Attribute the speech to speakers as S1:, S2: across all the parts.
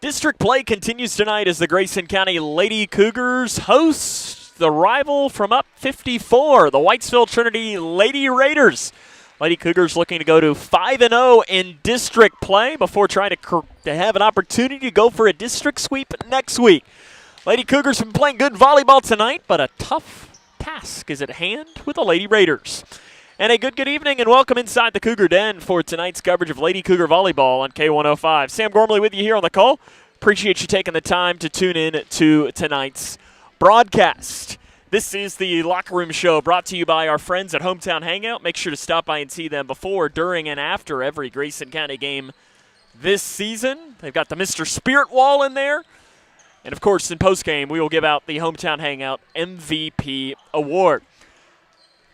S1: District play continues tonight as the Grayson County Lady Cougars host the rival from up 54, the Whitesville Trinity Lady Raiders. Lady Cougars looking to go to 5-0 in district play before trying to have an opportunity to go for a district sweep next week. Lady Cougars have been playing good volleyball tonight, but a tough task is at hand with the Lady Raiders. And a good evening and welcome inside the Cougar Den for tonight's coverage of Lady Cougar Volleyball on K105. Sam Gormley with you here on the call. Appreciate you taking the time to tune in to tonight's broadcast. This is the Locker Room Show brought to you by our friends at Hometown Hangout. Make sure to stop by and see them before, during, and after every Grayson County game this season. They've got the Mr. Spirit Wall in there. And, of course, in postgame, we will give out the Hometown Hangout MVP Award.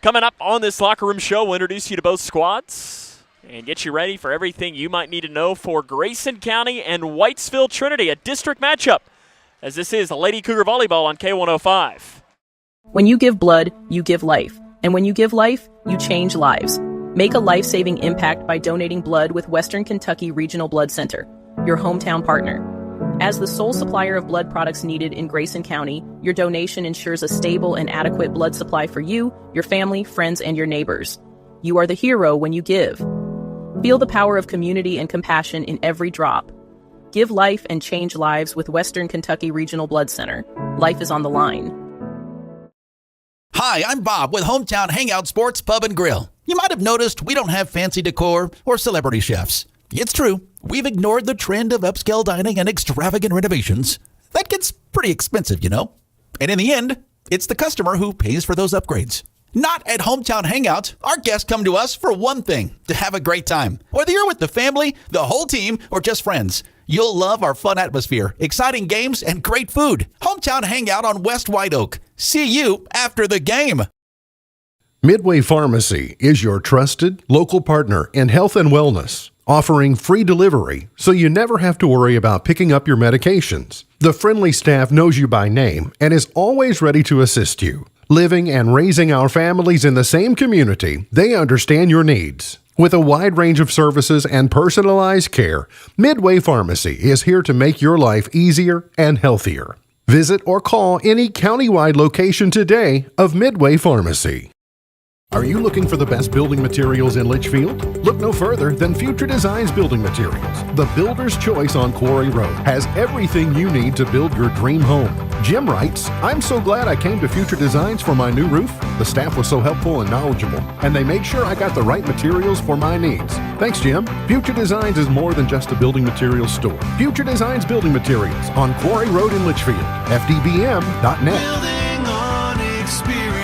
S1: Coming up on this Locker Room Show, we'll introduce you to both squads and get you ready for everything you might need to know for Grayson County and Whitesville Trinity, a district matchup, as this is the Lady Cougar Volleyball on K105.
S2: When you give blood, you give life. And when you give life, you change lives. Make a life-saving impact by donating blood with Western Kentucky Regional Blood Center, your hometown partner. As the sole supplier of blood products needed in Grayson County, your donation ensures a stable and adequate blood supply for you, your family, friends, and your neighbors. You are the hero when you give. Feel the power of community and compassion in every drop. Give life and change lives with Western Kentucky Regional Blood Center. Life is on the line.
S3: Hi, I'm Bob with Hometown Hangout Sports Pub and Grill. You might have noticed we don't have fancy decor or celebrity chefs. It's true. We've ignored the trend of upscale dining and extravagant renovations. That gets pretty expensive, you know. And in the end, it's the customer who pays for those upgrades. Not at Hometown Hangout. Our guests come to us for one thing, to have a great time. Whether you're with the family, the whole team, or just friends, you'll love our fun atmosphere, exciting games, and great food. Hometown Hangout on West White Oak. See you after the game.
S4: Midway Pharmacy is your trusted local partner in health and wellness, offering free delivery so you never have to worry about picking up your medications. The friendly staff knows you by name and is always ready to assist you. Living and raising our families in the same community, they understand your needs. With a wide range of services and personalized care, Midway Pharmacy is here to make your life easier and healthier. Visit or call any countywide location today of Midway Pharmacy. Are you looking for the best building materials in Litchfield? Look no further than Future Designs Building Materials. The builder's choice on Quarry Road has everything you need to build your dream home. Jim writes, "I'm so glad I came to Future Designs for my new roof. The staff was so helpful and knowledgeable, and they made sure I got the right materials for my needs. Thanks, Jim." Future Designs is more than just a building materials store. Future Designs Building Materials on Quarry Road in Litchfield. FDBM.net.
S5: Building on experience.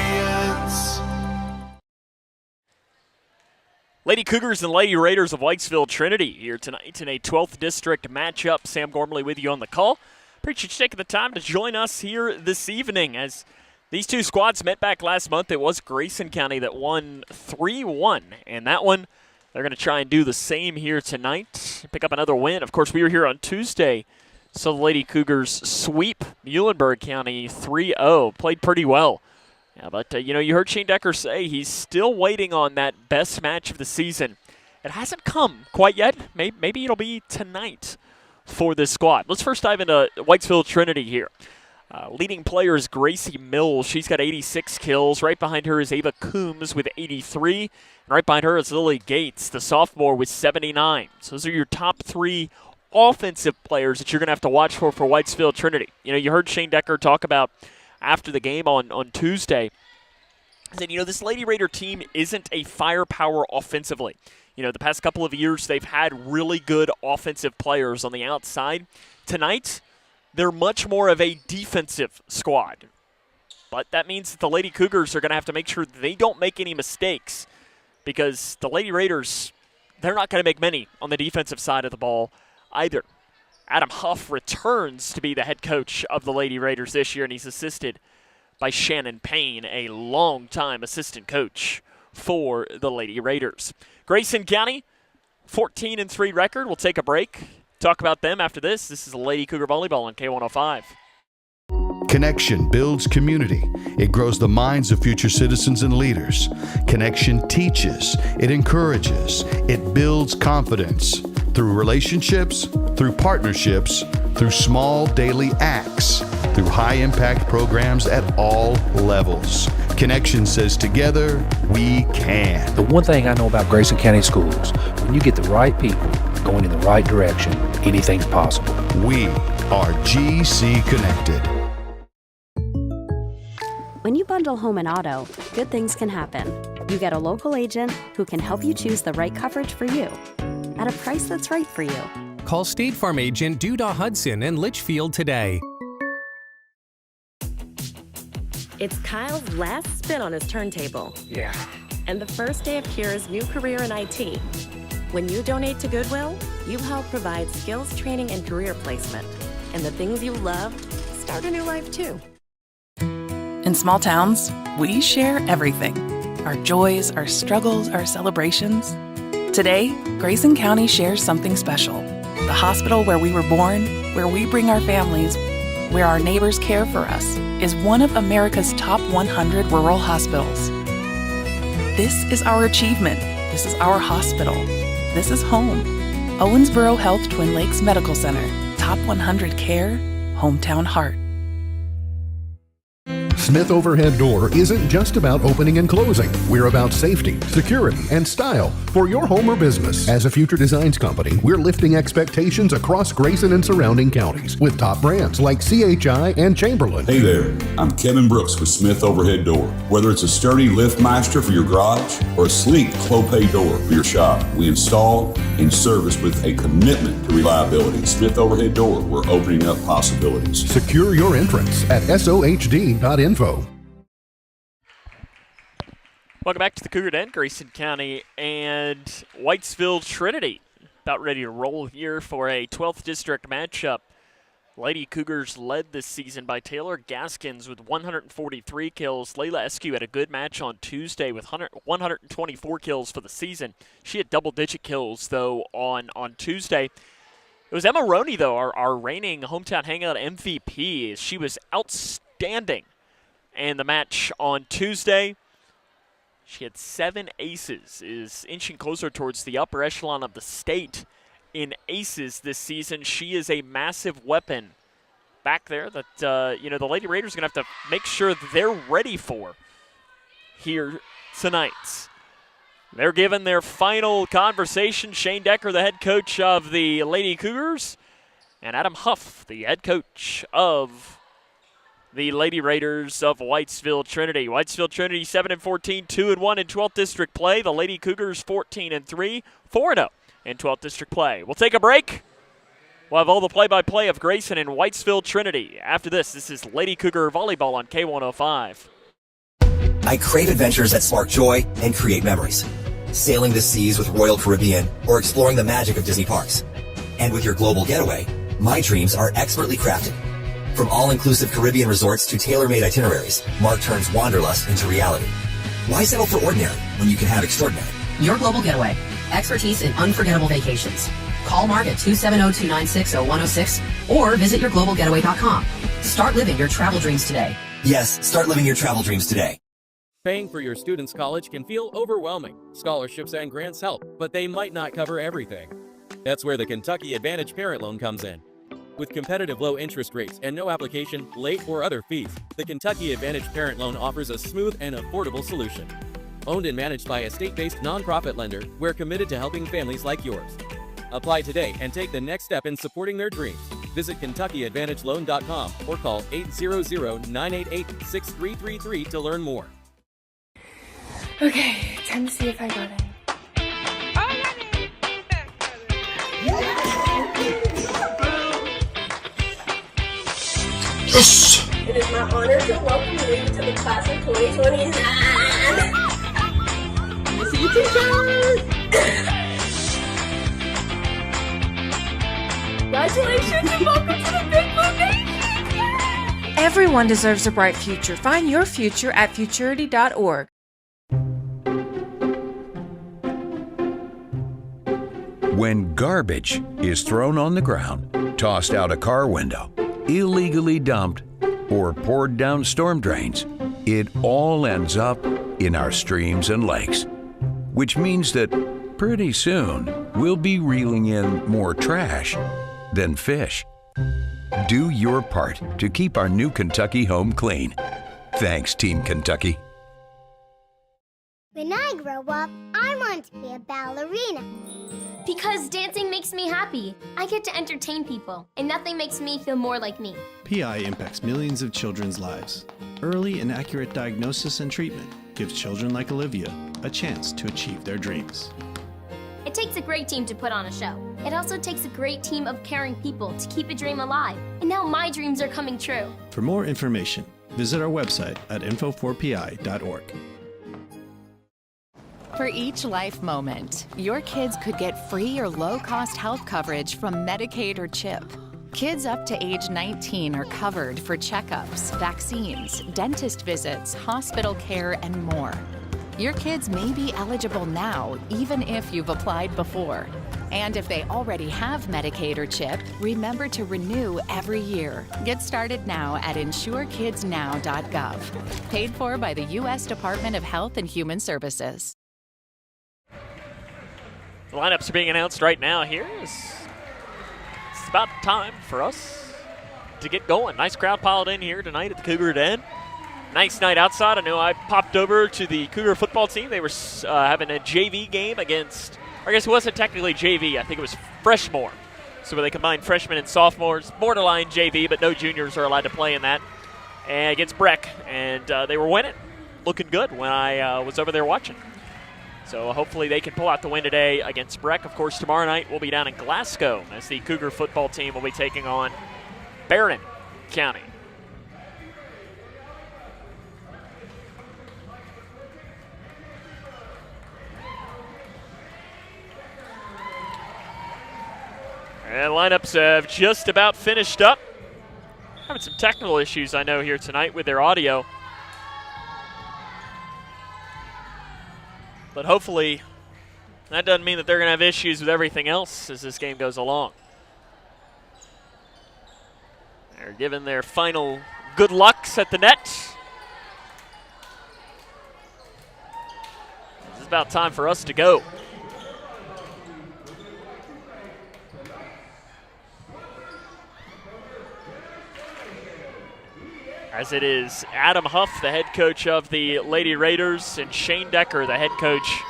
S1: Lady Cougars and Lady Raiders of Whitesville Trinity here tonight in a 12th District matchup. Sam Gormley with you on the call. Appreciate you taking the time to join us here this evening as these two squads met back last month. It was Grayson County that won 3-1, and that one they're going to try and do the same here tonight, pick up another win. Of course, we were here on Tuesday, so the Lady Cougars sweep Muhlenberg County 3-0, played pretty well. Yeah, but, you heard Shane Decker say he's still waiting on that best match of the season. It hasn't come quite yet. Maybe it'll be tonight for this squad. Let's first dive into Whitesville Trinity here. Leading player is Gracie Mills. She's got 86 kills. Right behind her is Ava Coombs with 83. And right behind her is Lily Gates, the sophomore, with 79. So those are your top three offensive players that you're going to have to watch for Whitesville Trinity. You heard Shane Decker talk about after the game on Tuesday, said, this Lady Raider team isn't a firepower offensively. The past couple of years, they've had really good offensive players on the outside. Tonight, they're much more of a defensive squad. But that means that the Lady Cougars are going to have to make sure they don't make any mistakes because the Lady Raiders, they're not going to make many on the defensive side of the ball either. Adam Huff returns to be the head coach of the Lady Raiders this year, and he's assisted by Shannon Payne, a longtime assistant coach for the Lady Raiders. Grayson County, 14-3 record. We'll take a break. Talk about them after this. This is Lady Cougar Volleyball on K105.
S6: Connection builds community. It grows the minds of future citizens and leaders. Connection teaches. It encourages. It builds confidence. Through relationships, through partnerships, through small daily acts, through high-impact programs at all levels. Connection says together, we can.
S7: The one thing I know about Grayson County Schools, when you get the right people going in the right direction, anything's possible.
S6: We are GC Connected.
S8: When you bundle home and auto, good things can happen. You get a local agent who can help you choose the right coverage for you at a price that's right for you.
S9: Call State Farm agent Duda Hudson in Litchfield today.
S10: It's Kyle's last spin on his turntable.
S9: Yeah.
S10: And the first day of Kira's new career in IT. When you donate to Goodwill, you help provide skills training and career placement. And the things you love start a new life too.
S2: In small towns, we share everything. Our joys, our struggles, our celebrations. Today, Grayson County shares something special. The hospital where we were born, where we bring our families, where our neighbors care for us, is one of America's top 100 rural hospitals. This is our achievement. This is our hospital. This is home. Owensboro Health Twin Lakes Medical Center. Top 100 care, hometown heart.
S4: Smith Overhead Door isn't just about opening and closing. We're about safety, security, and style for your home or business. As a Future Designs company, we're lifting expectations across Grayson and surrounding counties with top brands like CHI and Chamberlain.
S11: Hey there, I'm Kevin Brooks with Smith Overhead Door. Whether it's a sturdy LiftMaster for your garage or a sleek Clopay door for your shop, we install and service with a commitment to reliability. Smith Overhead Door, we're opening up possibilities.
S4: Secure your entrance at sohd.info.
S1: Welcome back to the Cougar Den, Grayson County and Whitesville Trinity. About ready to roll here for a 12th District matchup. Lady Cougars led this season by Taylor Gaskins with 143 kills. Layla Eskew had a good match on Tuesday with 124 kills for the season. She had double-digit kills, though, on Tuesday. It was Emma Roney, though, our reigning Hometown Hangout MVP. She was outstanding. And the match on Tuesday, she had 7 aces, is inching closer towards the upper echelon of the state in aces this season. She is a massive weapon back there that, the Lady Raiders are going to have to make sure that they're ready for here tonight. They're given their final conversation. Shane Decker, the head coach of the Lady Cougars, and Adam Huff, the head coach of the Lady Raiders of Whitesville Trinity. Whitesville Trinity 7-14, 2-1 in 12th District play. The Lady Cougars 14-3, 4-0 in 12th District play. We'll take a break. We'll have all the play-by-play of Grayson and Whitesville Trinity. After this is Lady Cougar Volleyball on K105.
S12: I crave adventures that spark joy and create memories. Sailing the seas with Royal Caribbean or exploring the magic of Disney parks. And with your global getaway, my dreams are expertly crafted. From all-inclusive Caribbean resorts to tailor-made itineraries, Mark turns wanderlust into reality. Why settle for ordinary when you can have extraordinary?
S13: Your Global Getaway. Expertise in unforgettable vacations. Call Mark at 270-296-0106 or visit yourglobalgetaway.com. Start living your travel dreams today.
S12: Yes, start living your travel dreams today.
S14: Paying for your student's college can feel overwhelming. Scholarships and grants help, but they might not cover everything. That's where the Kentucky Advantage Parent Loan comes in. With competitive low interest rates and no application, late, or other fees, the Kentucky Advantage Parent Loan offers a smooth and affordable solution. Owned and managed by a state-based nonprofit lender, we're committed to helping families like yours. Apply today and take the next step in supporting their dreams. Visit KentuckyAdvantageLoan.com or call 800-988-6333 to learn more.
S15: Okay, time to see if I got it.
S6: Yes!
S15: It is my honor to welcome you to the class of 2029. Miss you, teachers! Congratulations and welcome to the Big Blue Nation!
S16: Everyone deserves a bright future. Find your future at futurity.org.
S17: When garbage is thrown on the ground, tossed out a car window, illegally dumped, or poured down storm drains, it all ends up in our streams and lakes. Which means that pretty soon, we'll be reeling in more trash than fish. Do your part to keep our new Kentucky home clean. Thanks, Team Kentucky.
S18: When I grow up, I want to be a ballerina.
S19: Because dancing makes me happy. I get to entertain people, and nothing makes me feel more like me.
S5: PI impacts millions of children's lives. Early and accurate diagnosis and treatment gives children like Olivia a chance to achieve their dreams.
S19: It takes a great team to put on a show. It also takes a great team of caring people to keep a dream alive. And now my dreams are coming true.
S5: For more information, visit our website at info4pi.org.
S20: For each life moment, your kids could get free or low-cost health coverage from Medicaid or CHIP. Kids up to age 19 are covered for checkups, vaccines, dentist visits, hospital care, and more. Your kids may be eligible now, even if you've applied before. And if they already have Medicaid or CHIP, remember to renew every year. Get started now at insurekidsnow.gov. Paid for by the U.S. Department of Health and Human Services.
S1: The lineups are being announced right now here. It's about time for us to get going. Nice crowd piled in here tonight at the Cougar Den. Nice night outside. I know I popped over to the Cougar football team. They were having a JV game against, or I guess it wasn't technically JV. I think it was Freshmore. So where they combined freshmen and sophomores, borderline JV, but no juniors are allowed to play in that. And against Breck, and they were winning, looking good when I was over there watching. So hopefully they can pull out the win today against Breck. Of course, tomorrow night we'll be down in Glasgow as the Cougar football team will be taking on Barron County. And lineups have just about finished up. Having some technical issues, I know, here tonight with their audio. But hopefully that doesn't mean that they're going to have issues with everything else as this game goes along. They're giving their final good lucks at the net. It's about time for us to go. As it is Adam Huff, the head coach of the Lady Raiders, and Shane Decker, the head coach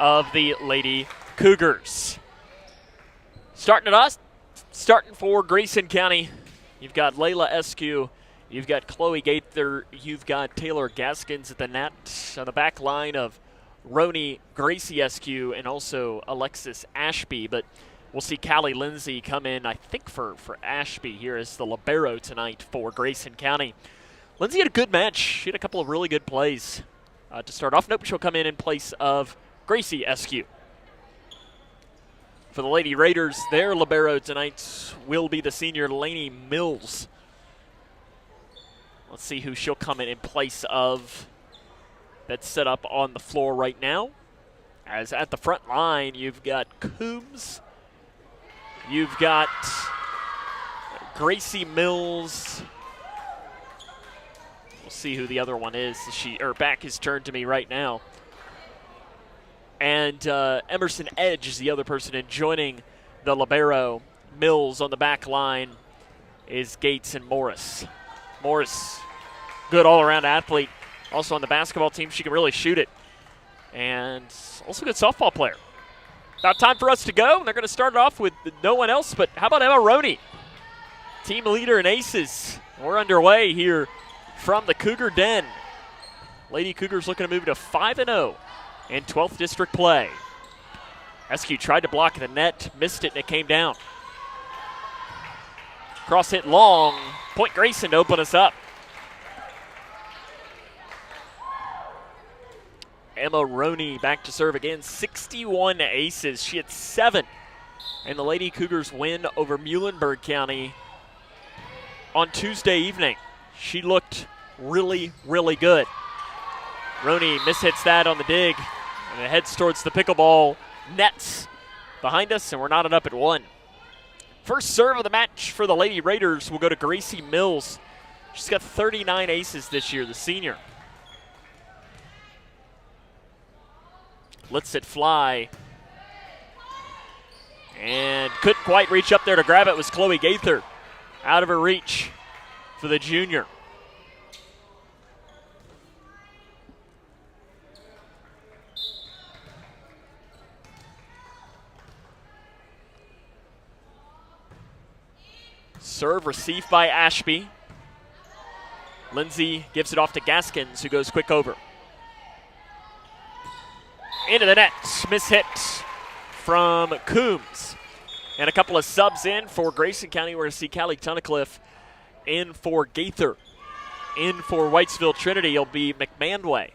S1: of the Lady Cougars. Starting for Grayson County, you've got Layla Eskew, you've got Chloe Gaither, you've got Taylor Gaskins at the net. On the back line of Roni Gracie Eskew and also Alexis Ashby, but we'll see Callie Lindsay come in, I think, for Ashby here as the libero tonight for Grayson County. Lindsay had a good match. She had a couple of really good plays to start off. Nope, she'll come in place of Gracie Eskew. For the Lady Raiders, their libero tonight will be the senior Lainey Mills. Let's see who she'll come in place of. That's set up on the floor right now. As at the front line, you've got Coombs. You've got Gracie Mills. We'll see who the other one is. Her back is turned to me right now. And Emerson Edge is the other person. And joining the libero, Mills on the back line, is Gates and Morris. Morris, good all-around athlete. Also on the basketball team, she can really shoot it. And also a good softball player. About time for us to go. They're going to start it off with no one else, but how about Emma Roney? Team leader in aces. We're underway here from the Cougar Den. Lady Cougars looking to move to 5-0 in 12th district play. Eskew tried to block the net, missed it, and it came down. Cross hit long. Point Grayson to open us up. Emma Roney back to serve again. 61 aces. She had 7 in the Lady Cougars win over Muhlenberg County on Tuesday evening. She looked really, really good. Roney mishits that on the dig, and it heads towards the pickleball nets behind us, and we're knotted up at 1. First serve of the match for the Lady Raiders will go to Gracie Mills. She's got 39 aces this year, the senior. Lets it fly. And couldn't quite reach up there to grab it. Was Chloe Gaither out of her reach for the junior. Serve received by Ashby. Lindsay gives it off to Gaskins, who goes quick over. Into the net, mishit from Coombs. And a couple of subs in for Grayson County. We're going to see Callie Tunnicliffe in for Gaither. In for Whitesville Trinity, it'll be McManway.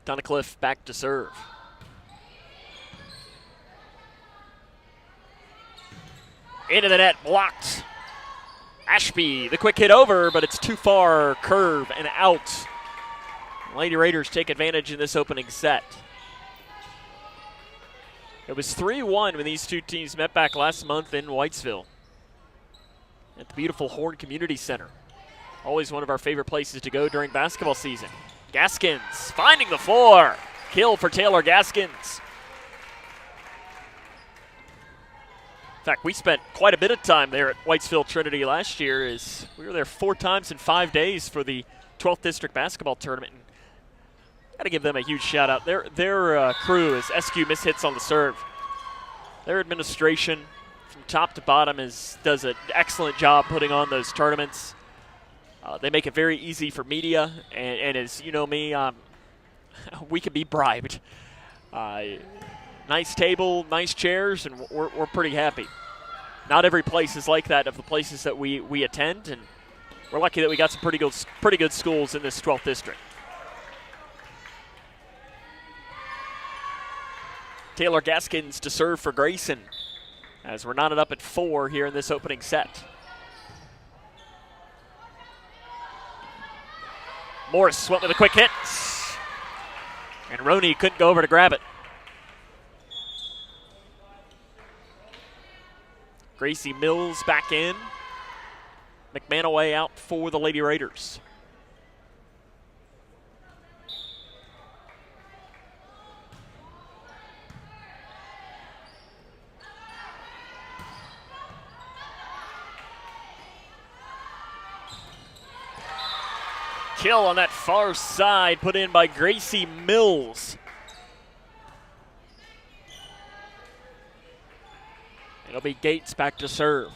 S1: Tunnicliffe back to serve. Into the net, blocked. Ashby, the quick hit over, but it's too far, curve and out. Lady Raiders take advantage in this opening set. It was 3-1 when these two teams met back last month in Whitesville at the beautiful Horn Community Center. Always one of our favorite places to go during basketball season. Gaskins finding the floor. Kill for Taylor Gaskins. In fact, we spent quite a bit of time there at Whitesville Trinity last year. As we were there 4 times in 5 days for the 12th District Basketball Tournament. Got to give them a huge shout out. Their crew is SQ mishits on the serve. Their administration from top to bottom does an excellent job putting on those tournaments. They make it very easy for media, and as you know me, we can be bribed. Nice table, nice chairs, and we're pretty happy. Not every place is like that of the places that we attend, and we're lucky that we got some pretty good schools in this 12th district. Taylor Gaskins to serve for Grayson as we're knotted up at 4 here in this opening set. Morris went with a quick hit, and Roney couldn't go over to grab it. Gracie Mills back in. McManaway out for the Lady Raiders. Kill on that far side put in by Gracie Mills. It'll be Gates back to serve.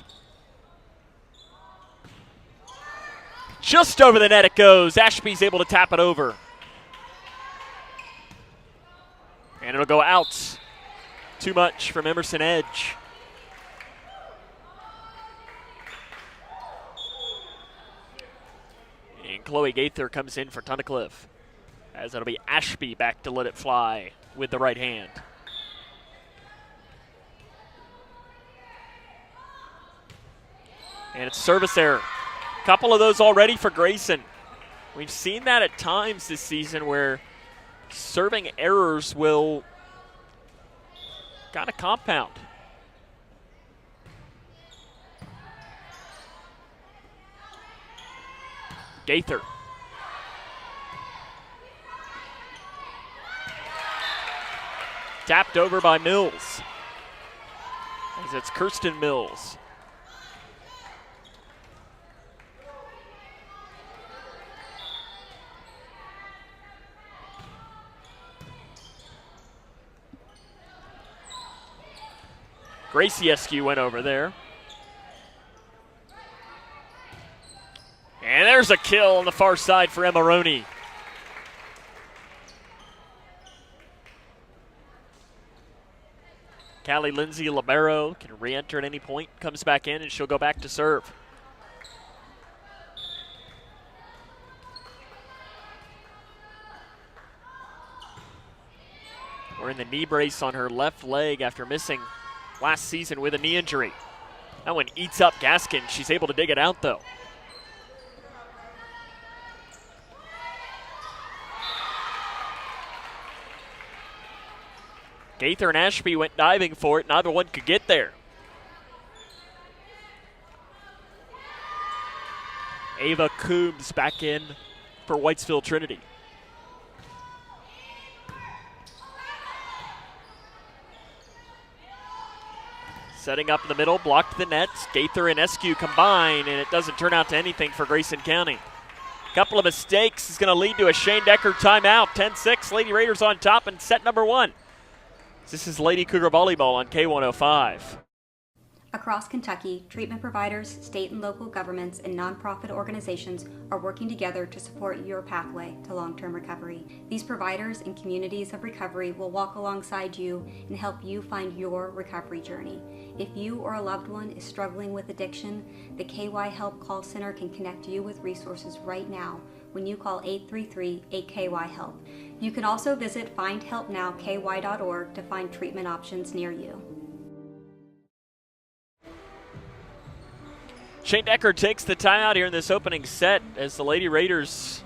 S1: Just over the net it goes. Ashby's able to tap it over. And it'll go out. Too much from Emerson Edge. And Chloe Gaither comes in for Tunnicliffe, as it'll be Ashby back to let it fly with the right hand. And it's service error. Couple of those already for Grayson. We've seen that at times this season where serving errors will kind of compound. Gaither. Tapped over by Mills. As it's Kirsten Mills. Gracie Eskew went over there. And there's a kill on the far side for Emma Roney. Callie Lindsay libero can re-enter at any point, comes back in, and she'll go back to serve. We're in the knee brace on her left leg after missing last season with a knee injury. That one eats up Gaskin. She's able to dig it out, though. Gaither and Ashby went diving for it. Neither one could get there. Ava Coombs back in for Whitesville Trinity. Setting up in the middle, blocked the nets. Gaither and Eskew combine, and it doesn't turn out to anything for Grayson County. Couple of mistakes is going to lead to a Shane Decker timeout. 10-6, Lady Raiders on top in set number 1. This is Lady Cougar Volleyball on K105.
S21: Across Kentucky, treatment providers, state and local governments, and nonprofit organizations are working together to support your pathway to long-term recovery. These providers and communities of recovery will walk alongside you and help you find your recovery journey. If you or a loved one is struggling with addiction, the KY Help Call Center can connect you with resources right now when you call 833-8KY-HELP. You can also visit findhelpnowky.org to find treatment options near you.
S1: Shane Decker takes the timeout here in this opening set as the Lady Raiders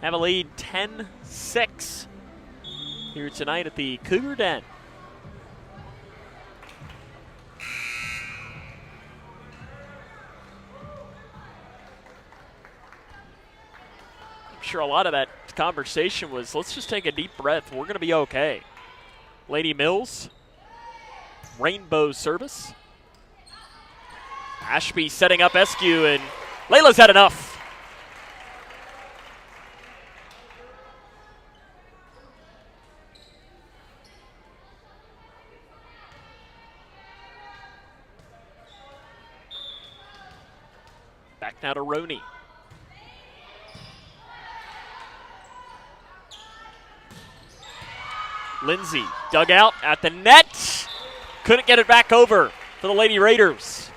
S1: have a lead 10-6 here tonight at the Cougar Den. I'm sure a lot of that conversation was, let's just take a deep breath. We're going to be okay. Lady Mills, rainbow service. Ashby setting up Eskew, and Layla's had enough. Back now to Roney. Lindsay dug out at the net. Couldn't get it back over for the Lady Raiders.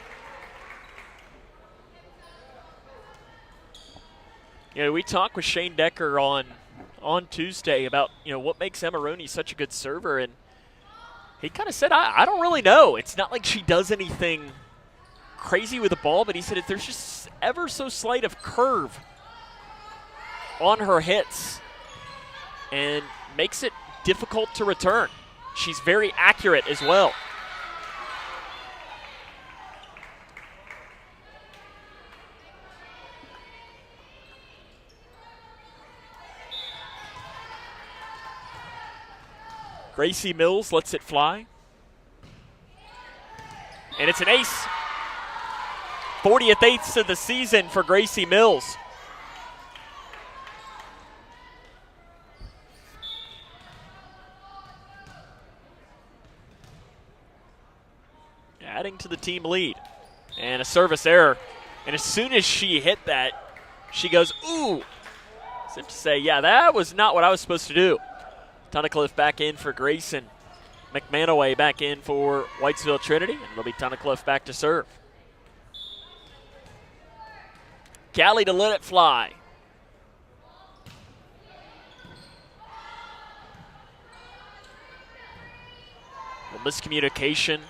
S1: We talked with Shane Decker on Tuesday about, what makes Emma Roney such a good server, and he kind of said, I don't really know. It's not like she does anything crazy with the ball, but he said if there's just ever so slight of curve on her hits and makes it difficult to return. She's very accurate as well. Gracie Mills lets it fly. And it's an ace. 40th ace of the season for Gracie Mills. Adding to the team lead. And a service error. And as soon as she hit that, she goes, ooh. As if to say, yeah, that was not what I was supposed to do. Tunnicliffe back in for Grayson. McManaway back in for Whitesville Trinity. And it'll be Tunnicliffe back to serve. Callie to let it fly. A miscommunication.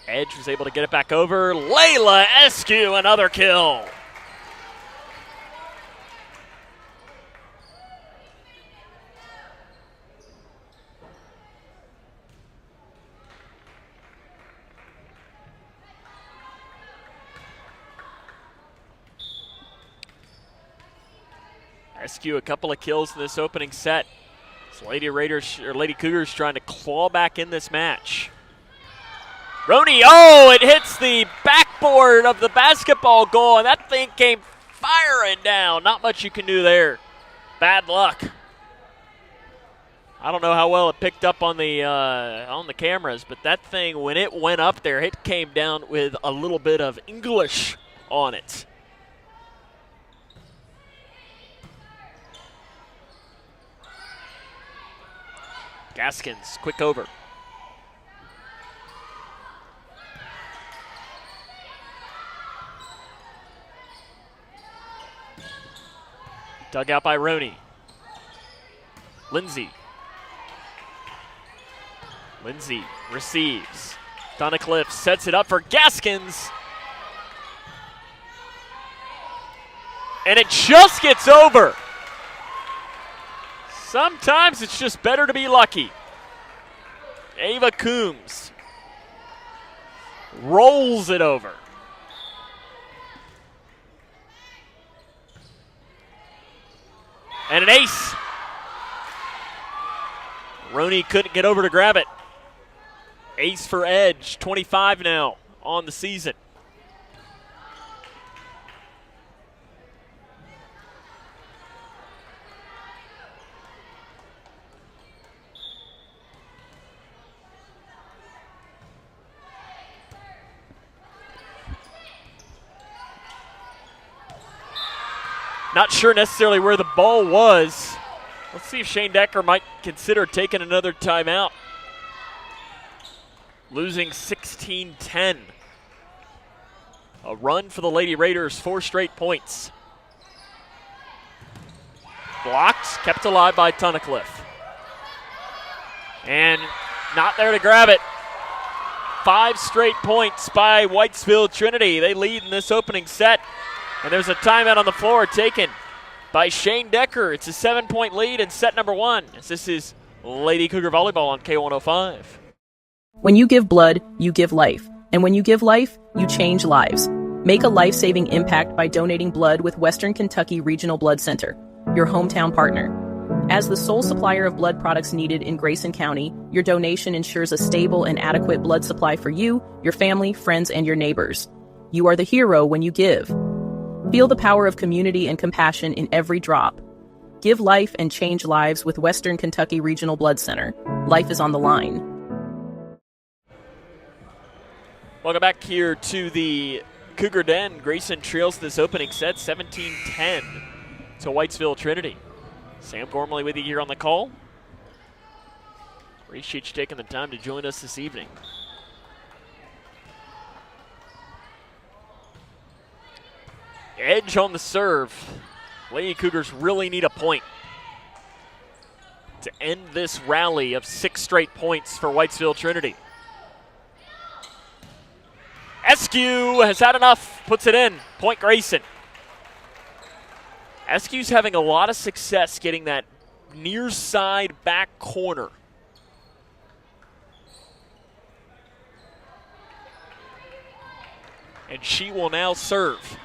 S1: Edge was able to get it back over. Layla Eskew, another kill. Eskew a couple of kills in this opening set. So Lady Cougars trying to claw back in this match. Roney, it hits the backboard of the basketball goal, and that thing came firing down. Not much you can do there. Bad luck. I don't know how well it picked up on the cameras, but that thing, when it went up there, it came down with a little bit of English on it. Gaskins, quick over. Dug out by Roney. Lindsay. Lindsay receives. Tunnicliffe sets it up for Gaskins. And it just gets over. Sometimes it's just better to be lucky. Ava Coombs rolls it over. And an ace. Roney couldn't get over to grab it. Ace for Edge, 25 now on the season. Not sure necessarily where the ball was. Let's see if Shane Decker might consider taking another timeout. Losing 16-10. A run for the Lady Raiders, 4 straight points. Blocked, kept alive by Tunnicliffe. And not there to grab it. 5 straight points by Whitesville Trinity. They lead in this opening set. And there's a timeout on the floor taken by Shane Decker. It's a 7-point lead in set number 1. This is Lady Cougar Volleyball on K105.
S2: When you give blood, you give life. And when you give life, you change lives. Make a life-saving impact by donating blood with Western Kentucky Regional Blood Center, your hometown partner. As the sole supplier of blood products needed in Grayson County, your donation ensures a stable and adequate blood supply for you, your family, friends, and your neighbors. You are the hero when you give. Feel the power of community and compassion in every drop. Give life and change lives with Western Kentucky Regional Blood Center. Life is on the line.
S1: Welcome back here to the Cougar Den. Grayson trails this opening set 17-10 to Whitesville Trinity. Sam Gormley with you here on the call. Appreciate you taking the time to join us this evening. Edge on the serve. Lady Cougars really need a point to end this rally of 6 straight points for Whitesville Trinity. Eskew has had enough, puts it in. Point Grayson. Eskew's having a lot of success getting that near side back corner. And she will now serve.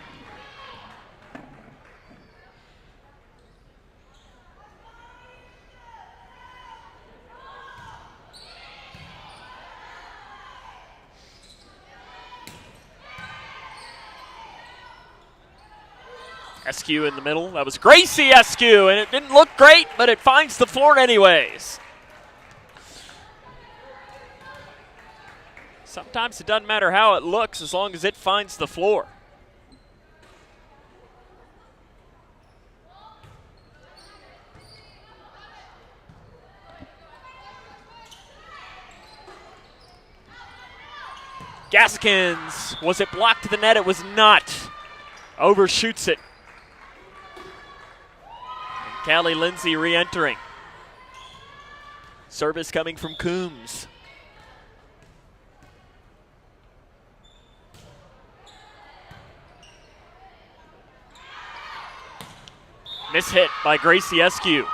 S1: Eskew in the middle. That was Gracie Eskew, and it didn't look great, but it finds the floor anyways. Sometimes it doesn't matter how it looks as long as it finds the floor. Gaskins, was it blocked to the net? It was not. Overshoots it. Callie Lindsay re-entering. Service coming from Coombs. Mishit by Gracie Eskew.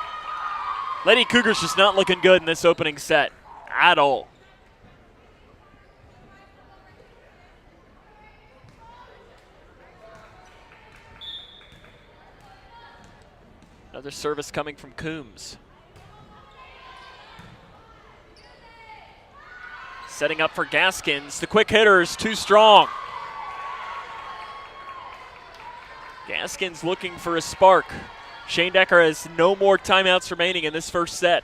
S1: Lady Cougars just not looking good in this opening set at all. Another service coming from Coombs. Setting up for Gaskins. The quick hitter is too strong. Gaskins looking for a spark. Shane Decker has no more timeouts remaining in this first set.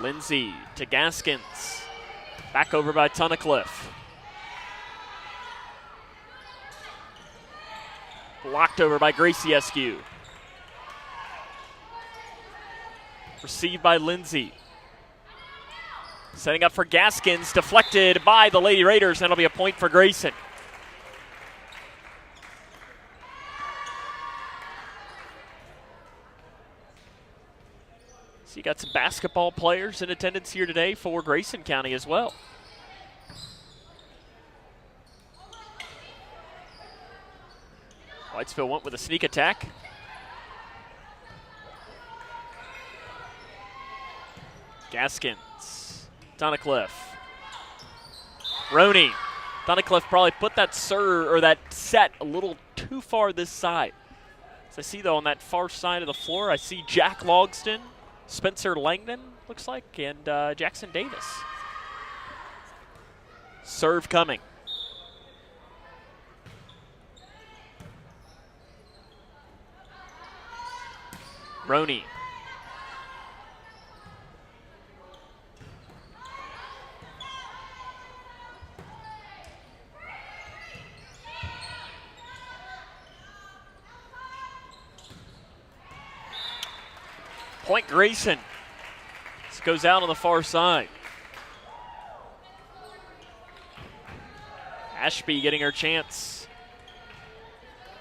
S1: Lindsay to Gaskins. Back over by Tunnicliffe. Blocked over by Gracie Eskew. Received by Lindsay. Setting up for Gaskins, deflected by the Lady Raiders, and it'll be a point for Grayson. So you got some basketball players in attendance here today for Grayson County as well. Whitesville went with a sneak attack. Gaskins, Tunnicliffe, Roney. Tunnicliffe probably put that serve or that set a little too far this side. As I see, though, on that far side of the floor, I see Jack Logston, Spencer Langdon, looks like, and Jackson Davis. Serve coming. Roney. Point Grayson. This goes out on the far side. Ashby getting her chance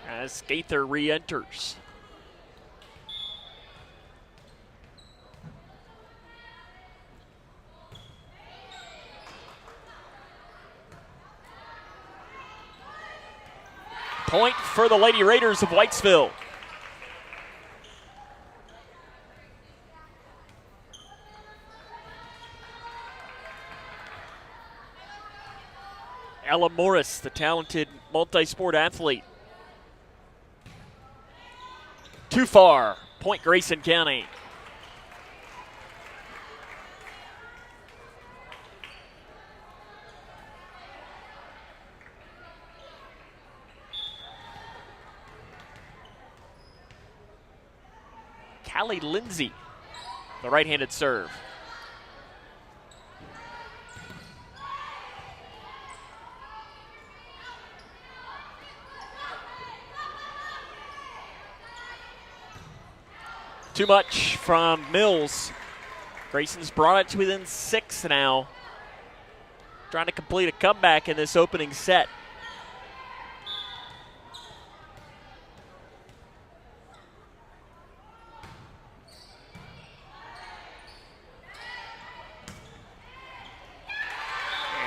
S1: as Gaither re-enters. Point for the Lady Raiders of Whitesville. Ella Morris, the talented multi-sport athlete. Too far. Point Grayson County. Callie Lindsay, the right-handed serve. Too much from Mills. Grayson's brought it to within 6 now. Trying to complete a comeback in this opening set.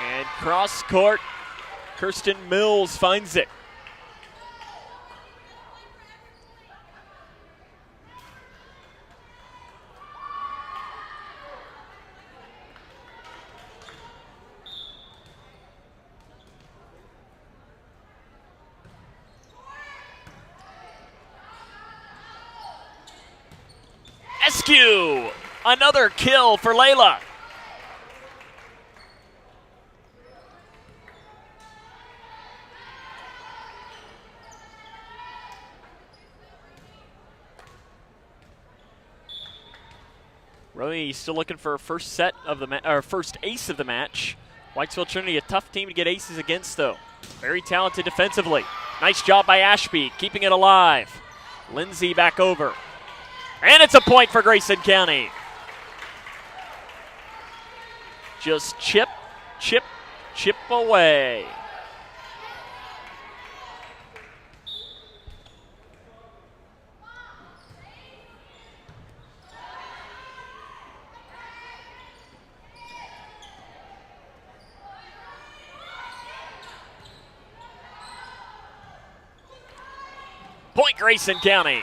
S1: And cross court, Kirsten Mills finds it. Eskew, another kill for Layla. Roney still looking for a first set of the first ace of the match. Whitesville Trinity, a tough team to get aces against, though. Very talented defensively. Nice job by Ashby, keeping it alive. Lindsay back over. And it's a point for Grayson County. Just chip, chip, chip away. Point Grayson County.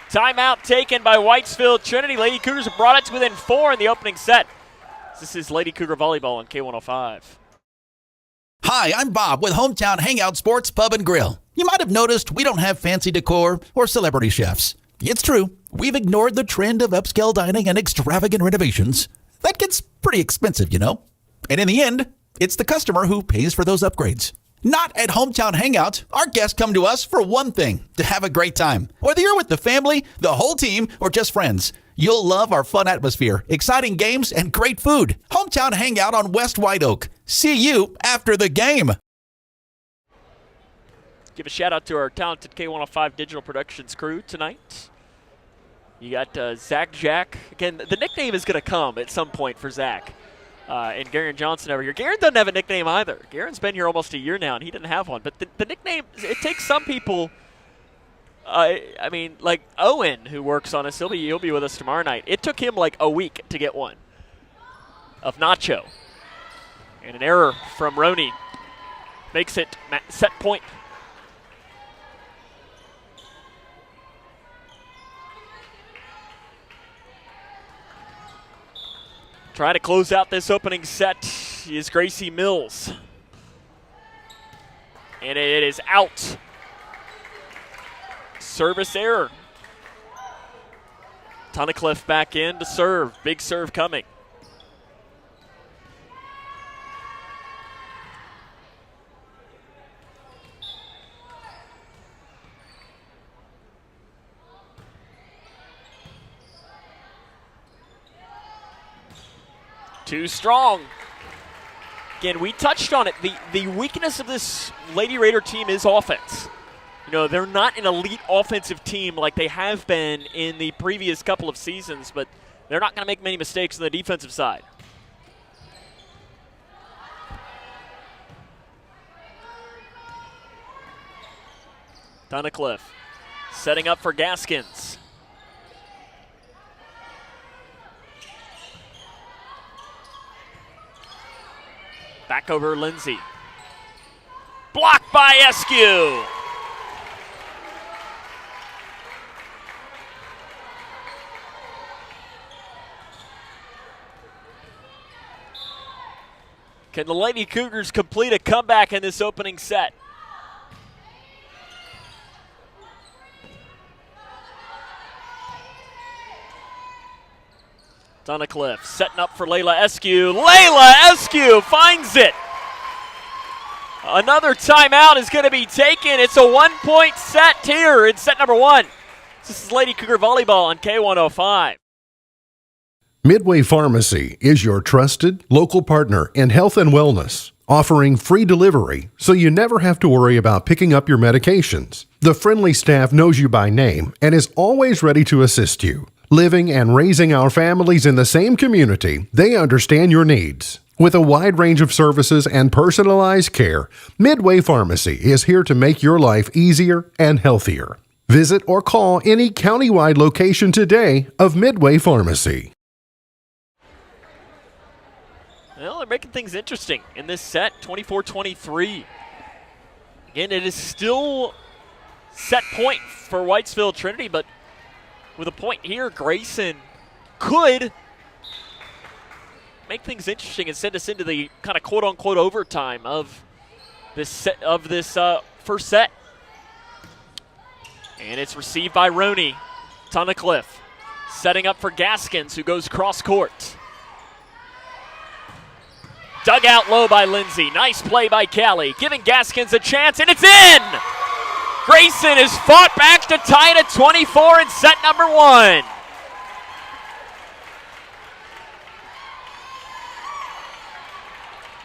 S1: Timeout taken by Whitesville Trinity. Lady Cougars have brought it to within 4 in the opening set. This is Lady Cougar Volleyball on K105.
S3: Hi, I'm Bob with Hometown Hangout Sports Pub and Grill. You might have noticed we don't have fancy decor or celebrity chefs. It's true, we've ignored the trend of upscale dining and extravagant renovations. That gets pretty expensive, you know. And in the end, it's the customer who pays for those upgrades. Not at Hometown Hangout. Our guests come to us for one thing, to have a great time. Whether you're with the family, the whole team, or just friends, you'll love our fun atmosphere, exciting games, and great food. Hometown Hangout on West White Oak. See you after the game.
S1: Give a shout out to our talented K105 digital productions crew tonight. You got Zach Jack. Again, the nickname is going to come at some point for Zach. And Garen Johnson over here. Garen doesn't have a nickname either. Garen's been here almost a year now, and he didn't have one. But the nickname, it takes some people. I mean, like Owen, who works on us, he'll be with us tomorrow night. It took him like a week to get one. Of Nacho. And an error from Roney makes it set point. Trying to close out this opening set is Gracie Mills. And it is out. Service error. Tunnicliffe back in to serve. Big serve coming. Too strong. Again, we touched on it. The weakness of this Lady Raider team is offense. You know, they're not an elite offensive team like they have been in the previous couple of seasons, but they're not going to make many mistakes on the defensive side. Tunnicliffe setting up for Gaskins. Back over Lindsay. Blocked by Eskew. Can the Lady Cougars complete a comeback in this opening set? Tunnicliffe setting up for Layla Eskew. Layla Eskew finds it. Another timeout is going to be taken. It's a 1-point set here in set number 1. This is Lady Cougar Volleyball on K105.
S4: Midway Pharmacy is your trusted local partner in health and wellness, offering free delivery so you never have to worry about picking up your medications. The friendly staff knows you by name and is always ready to assist you. Living and raising our families in the same community, they understand your needs. With a wide range of services and personalized care, Midway Pharmacy is here to make your life easier and healthier. Visit or call any countywide location today of Midway Pharmacy.
S1: Well, they're making things interesting in this set, 24-23. Again, it is still set point for Whitesville Trinity, but with a point here, Grayson could make things interesting and send us into the kind of quote-unquote overtime of this set, first set. And it's received by Roney. Tunnicliffe setting up for Gaskins, who goes cross-court. Dug out low by Lindsay. Nice play by Callie, giving Gaskins a chance, and it's in! Grayson has fought back to tie it at 24 in set number 1.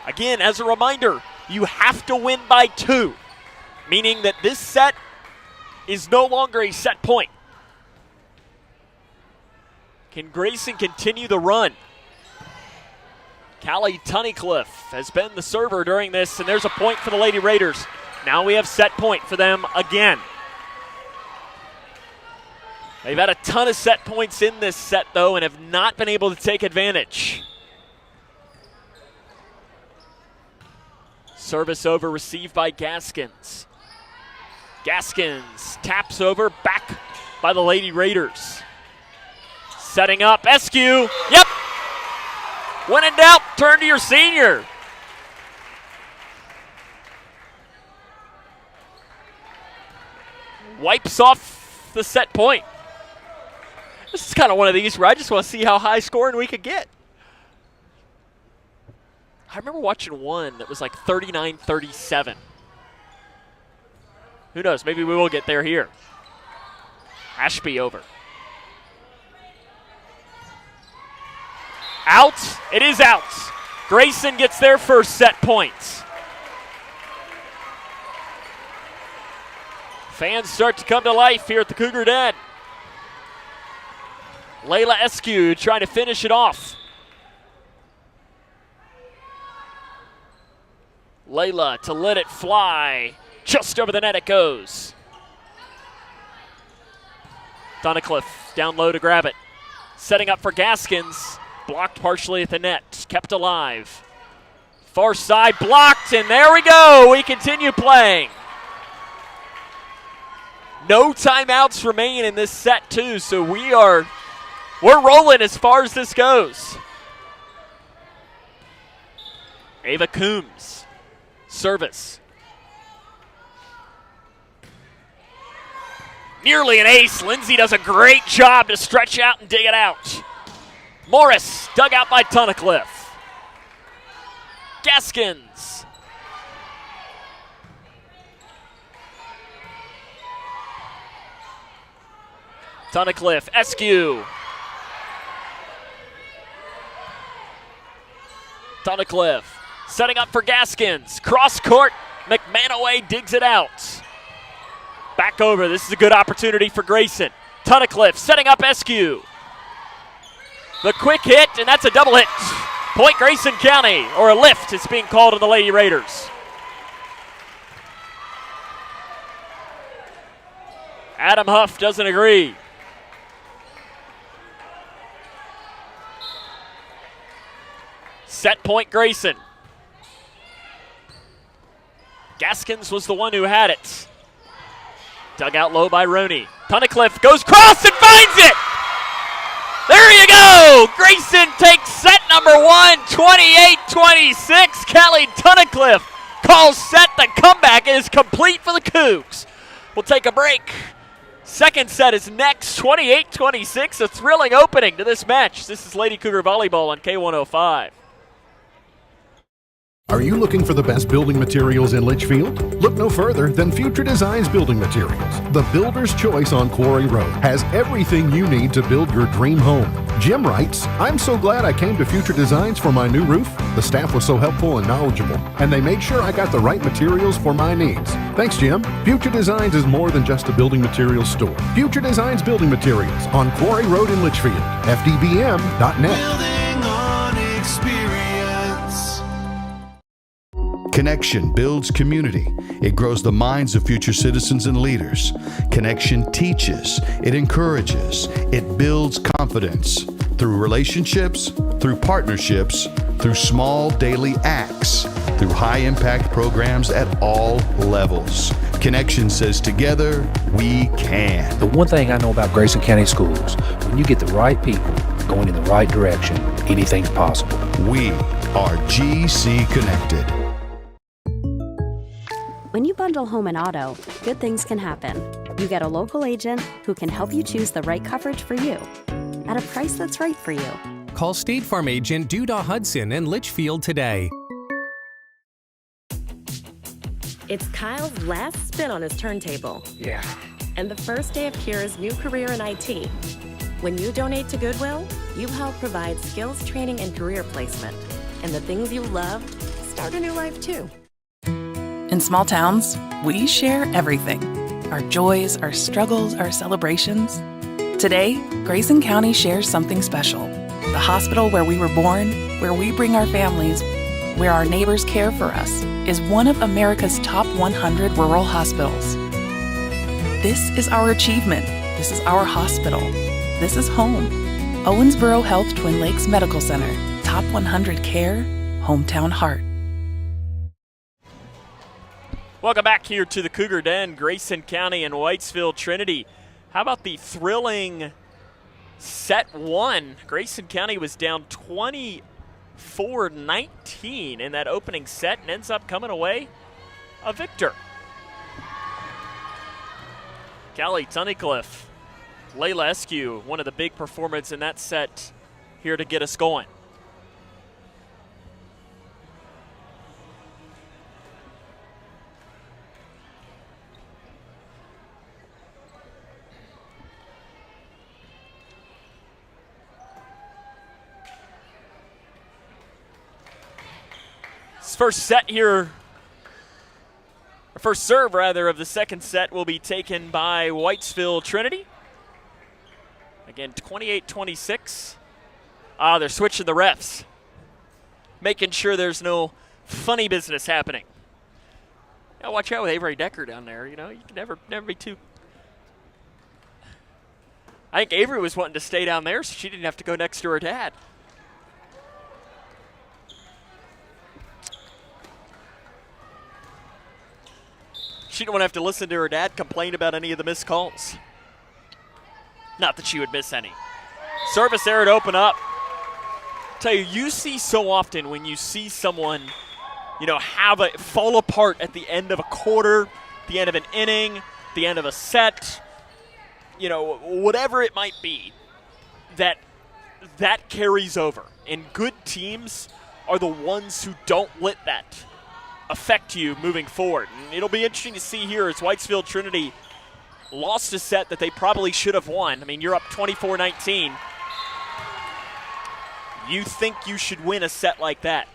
S1: Again, as a reminder, you have to win by 2, meaning that this set is no longer a set point. Can Grayson continue the run? Callie Tunnicliffe has been the server during this, and there's a point for the Lady Raiders. Now we have set point for them again. They've had a ton of set points in this set, though, and have not been able to take advantage. Service over, received by Gaskins. Gaskins taps over, back by the Lady Raiders. Setting up, Eskew. Yep. When in doubt, turn to your senior. Wipes off the set point. This is kind of one of these where I just want to see how high scoring we could get. I remember watching one that was like 39-37. Who knows? Maybe we will get there here. Ashby over. Out. It is out. Grayson gets their first set points. Fans start to come to life here at the Cougar Den. Layla Eskew trying to finish it off. Layla to let it fly. Just over the net it goes. Tunnicliffe down low to grab it. Setting up for Gaskins. Blocked partially at the net. Kept alive. Far side blocked, and there we go. We continue playing. No timeouts remain in this set, too, so we're rolling as far as this goes. Ava Coombs. Service. Nearly an ace. Lindsay does a great job to stretch out and dig it out. Morris dug out by Tunnicliffe. Gaskins. Tunnicliffe, Eskew. Tunnicliffe setting up for Gaskins. Cross court, McManaway digs it out. Back over, this is a good opportunity for Grayson. Tunnicliffe setting up Eskew. The quick hit, and that's a double hit. Point Grayson County, or a lift, it's being called on the Lady Raiders. Adam Huff doesn't agree. Set point Grayson. Gaskins was the one who had it. Dug out low by Roney. Tunnicliffe goes cross and finds it! There you go! Grayson takes set number 1, 28-26. Kelly Tunnicliffe calls set. The comeback is complete for the Cougs. We'll take a break. Second set is next, 28-26. A thrilling opening to this match. This is Lady Cougar Volleyball on K105.
S4: Are you looking for the best building materials in Litchfield? Look no further than Future Designs Building Materials. The builder's choice on Quarry Road has everything you need to build your dream home. Jim writes, I'm so glad I came to Future Designs for my new roof. The staff was so helpful and knowledgeable, and they made sure I got the right materials for my needs. Thanks, Jim. Future Designs is more than just a building materials store. Future Designs Building Materials on Quarry Road in Litchfield. FDBM.net.
S5: Building on experience.
S6: Connection builds community. It grows the minds of future citizens and leaders. Connection teaches. It encourages. It builds confidence. Through relationships, through partnerships, through small daily acts, through high-impact programs at all levels. Connection says together, we can.
S7: The one thing I know about Grayson County Schools, when you get the right people going in the right direction, anything's possible.
S6: We are GC Connected.
S8: When you bundle home and auto, good things can happen. You get a local agent who can help you choose the right coverage for you at a price that's right for you.
S9: Call State Farm agent Duda Hudson in Litchfield today.
S10: It's Kyle's last spin on his turntable.
S7: Yeah.
S10: And the first day of Kira's new career in IT. When you donate to Goodwill, you help provide skills training and career placement. And the things you love start a new life too.
S2: In small towns, we share everything. Our joys, our struggles, our celebrations. Today, Grayson County shares something special. The hospital where we were born, where we bring our families, where our neighbors care for us, is one of America's top 100 rural hospitals. This is our achievement. This is our hospital. This is home. Owensboro Health Twin Lakes Medical Center. Top 100 care, hometown heart.
S1: Welcome back here to the Cougar Den, Grayson County and Whitesville Trinity. How about the thrilling set one? Grayson County was down 24-19 in that opening set and ends up coming away a victor. Callie Tunnicliffe, Layla Eskew, one of the big performers in that set here to get us going. First set here, or first serve rather, of the second set will be taken by Whitesville Trinity. Again, 28-26. They're switching the refs, making sure there's no funny business happening. Yeah, watch out with Avery Decker down there. You know, you can never be too. I think Avery was wanting to stay down there so she didn't have to go next to her dad. She didn't want to have to listen to her dad complain about any of the missed calls. Not that she would miss any. Service error to open up. Tell you see so often when you see someone, you know, have a fall apart at the end of a quarter, the end of an inning, the end of a set. whatever it might be, that carries over. And good teams are the ones who don't let that affect you moving forward. And it'll be interesting to see here as Whitesville Trinity lost a set that they probably should have won. I mean, you're up 24-19. You think you should win a set like that.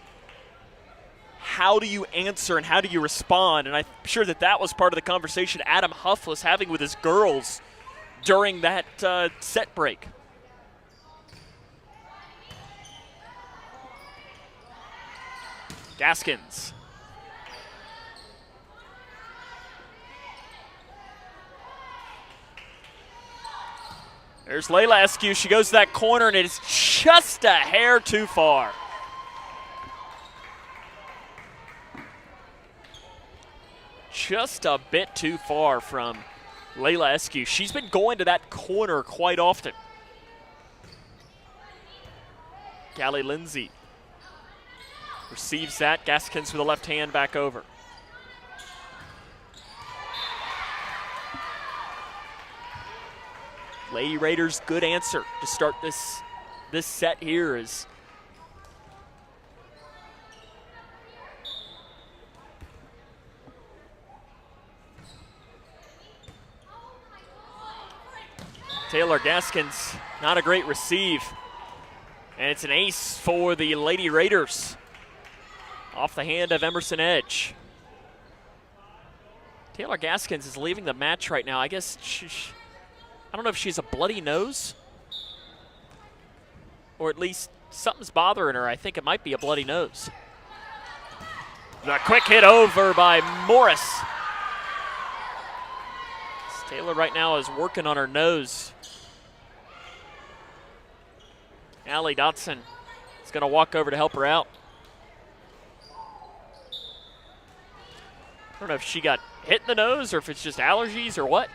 S1: How do you answer and how do you respond? And I'm sure that was part of the conversation Adam Huff was having with his girls during that set break. Gaskins. There's Layla Askew. She goes to that corner, and it is just a hair too far. Just a bit too far from Layla Askew. She's been going to that corner quite often. Callie Lindsay receives that. Gaskins with a left hand back over. Lady Raiders, good answer to start this set here is Taylor Gaskins, not a great receive. And it's an ace for the Lady Raiders off the hand of Emerson Edge. Taylor Gaskins is leaving the match right now. I guess I don't know if she's a bloody nose or at least something's bothering her. I think it might be a bloody nose. The quick hit over by Morris. Taylor right now is working on her nose. Allie Dotson is going to walk over to help her out. I don't know if she got hit in the nose or if it's just allergies or what.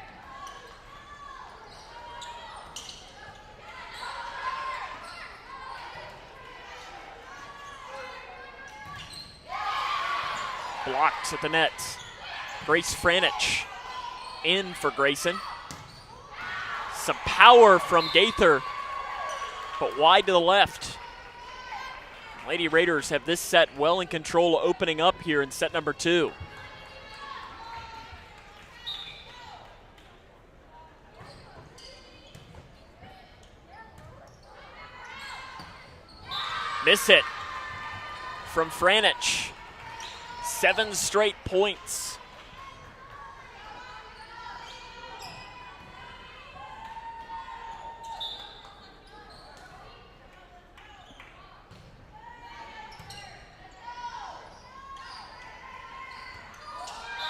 S1: Blocks at the net. Grace Franich in for Grayson. Some power from Gaither, but wide to the left. Lady Raiders have this set well in control, opening up here in set number 2. Miss hit from Franich. 7 straight points.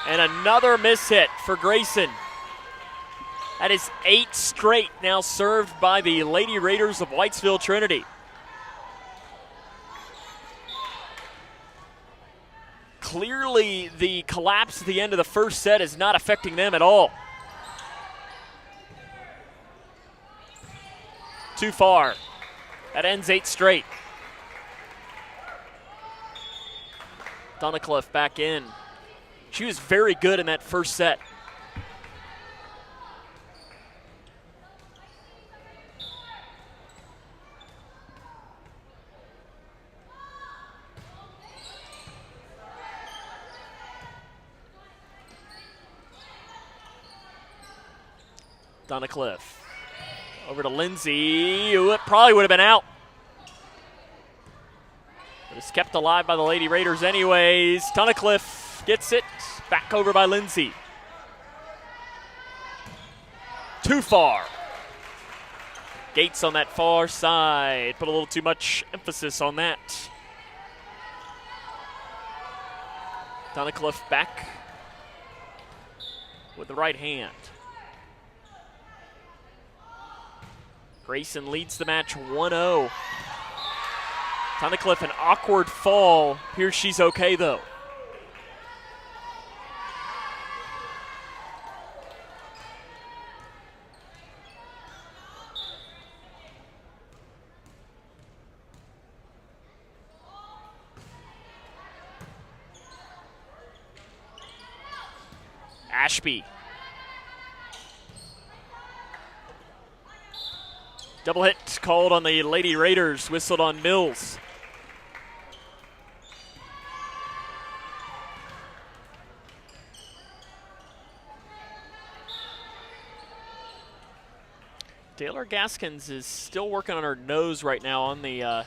S1: And another miss hit for Grayson. That is 8 straight now served by the Lady Raiders of Whitesville Trinity. Clearly, the collapse at the end of the first set is not affecting them at all. Too far. That ends 8 straight. Donnicliffe back in. She was very good in that first set. Donnicliffe over to Lindsay. It probably would have been out. But it's kept alive by the Lady Raiders anyways. Donnicliffe gets it. Back over by Lindsay. Too far. Gates on that far side. Put a little too much emphasis on that. Donnicliffe back with the right hand. Grayson leads the match 1-0. Donnicliffe, an awkward fall. Here she's okay though. Ashby. Double hit called on the Lady Raiders, whistled on Mills. Taylor Gaskins is still working on her nose right now on the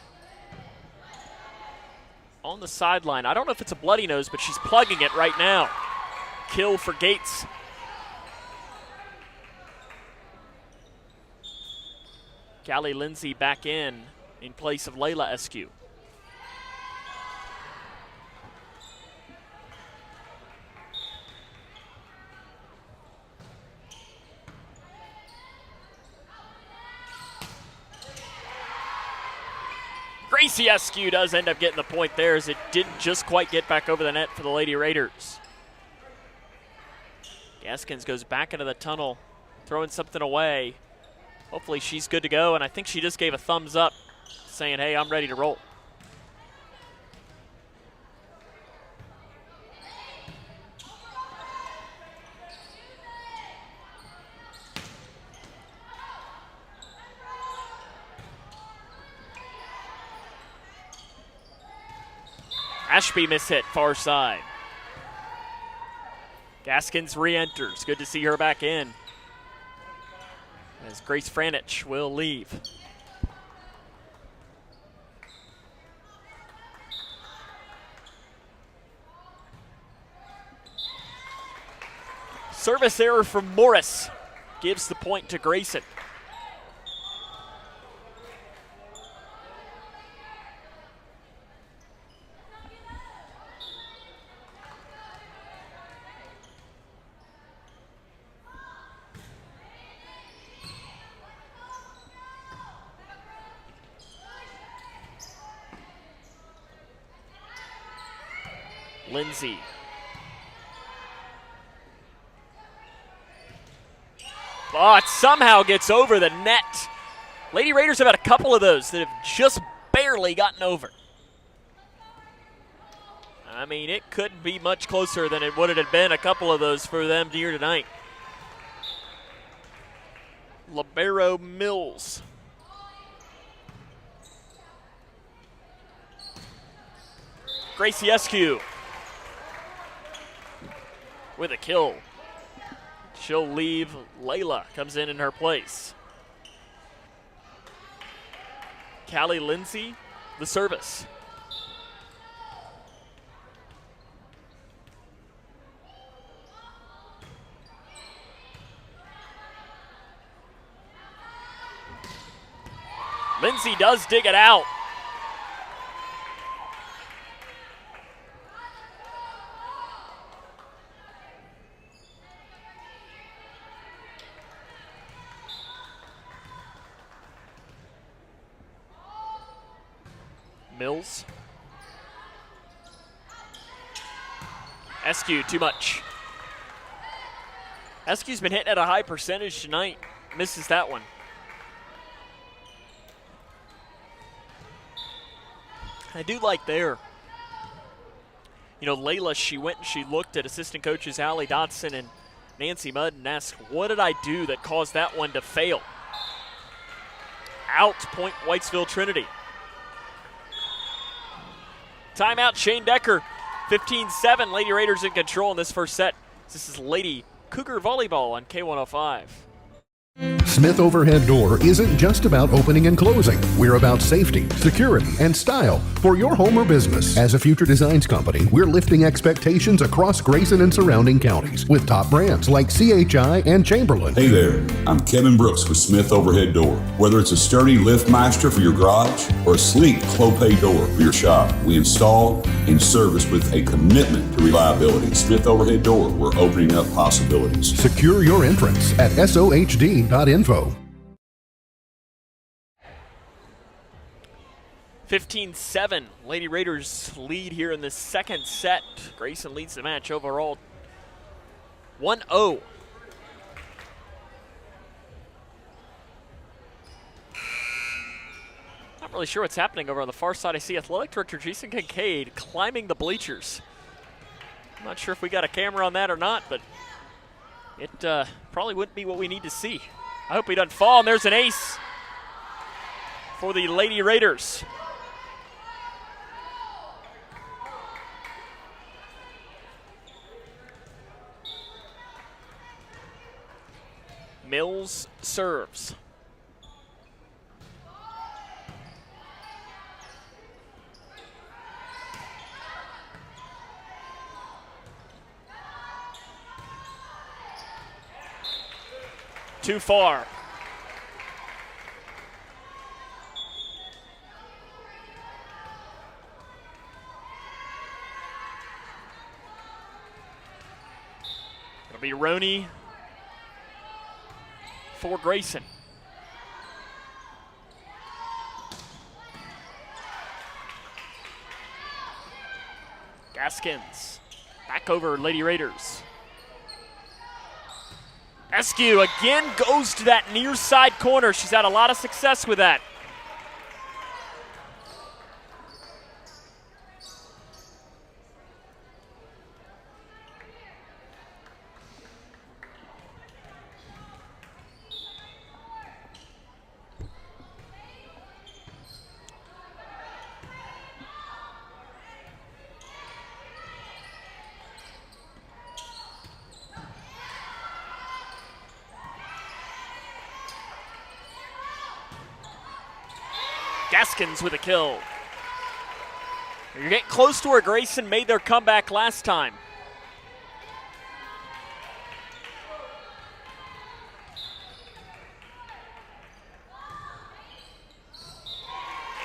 S1: sideline. I don't know if it's a bloody nose, but she's plugging it right now. Kill for Gates. Callie Lindsay back in place of Layla Eskew. Gracie Eskew does end up getting the point there, as it didn't just quite get back over the net for the Lady Raiders. Gaskins goes back into the tunnel, throwing something away. Hopefully she's good to go, and I think she just gave a thumbs up, saying, hey, I'm ready to roll. Ashby mishit far side. Gaskins re-enters. Good to see her back in, as Grace Franich will leave. Service error from Morris gives the point to Grayson. Lindsay. Oh, it somehow gets over the net. Lady Raiders have had a couple of those that have just barely gotten over. I mean, it couldn't be much closer than it would have been a couple of those for them here tonight. Libero Mills. Gracie Eskew with a kill. She'll leave. Layla comes in her place. Callie Lindsay, the service. Lindsay does dig it out. Mills. Eskew, too much. Eskew's been hitting at a high percentage tonight. Misses that one. I do like there. You know, Layla, she went and she looked at assistant coaches Allie Dotson and Nancy Mudd and asked, what did I do that caused that one to fail? Out, point Whitesville Trinity. Timeout, Shane Decker. 15-7, Lady Raiders in control in this first set. This is Lady Cougar Volleyball on K105.
S4: Smith Overhead Door isn't just about opening and closing. We're about safety, security, and style for your home or business. As a future designs company, we're lifting expectations across Grayson and surrounding counties with top brands like CHI and Chamberlain.
S11: Hey there, I'm Kevin Brooks with Smith Overhead Door. Whether it's a sturdy LiftMeister for your garage or a sleek Clopay door for your shop, we install and service with a commitment to reliability. Smith Overhead Door, we're opening up possibilities.
S4: Secure your entrance at sohd.info.
S1: 15-7, Lady Raiders lead here in the second set. Grayson leads the match overall 1-0. Not really sure what's happening over on the far side. I see Athletic Director Jason Kincaid climbing the bleachers. I'm not sure if we got a camera on that or not, but it probably wouldn't be what we need to see. I hope he doesn't fall, and there's an ace. for the Lady Raiders. Mills serves. Too far. It'll be Roney for Grayson. Gaskins back over Lady Raiders. Eskew again goes to that near side corner. She's had a lot of success with that. Gaskins with a kill. You're getting close to where Grayson made their comeback last time.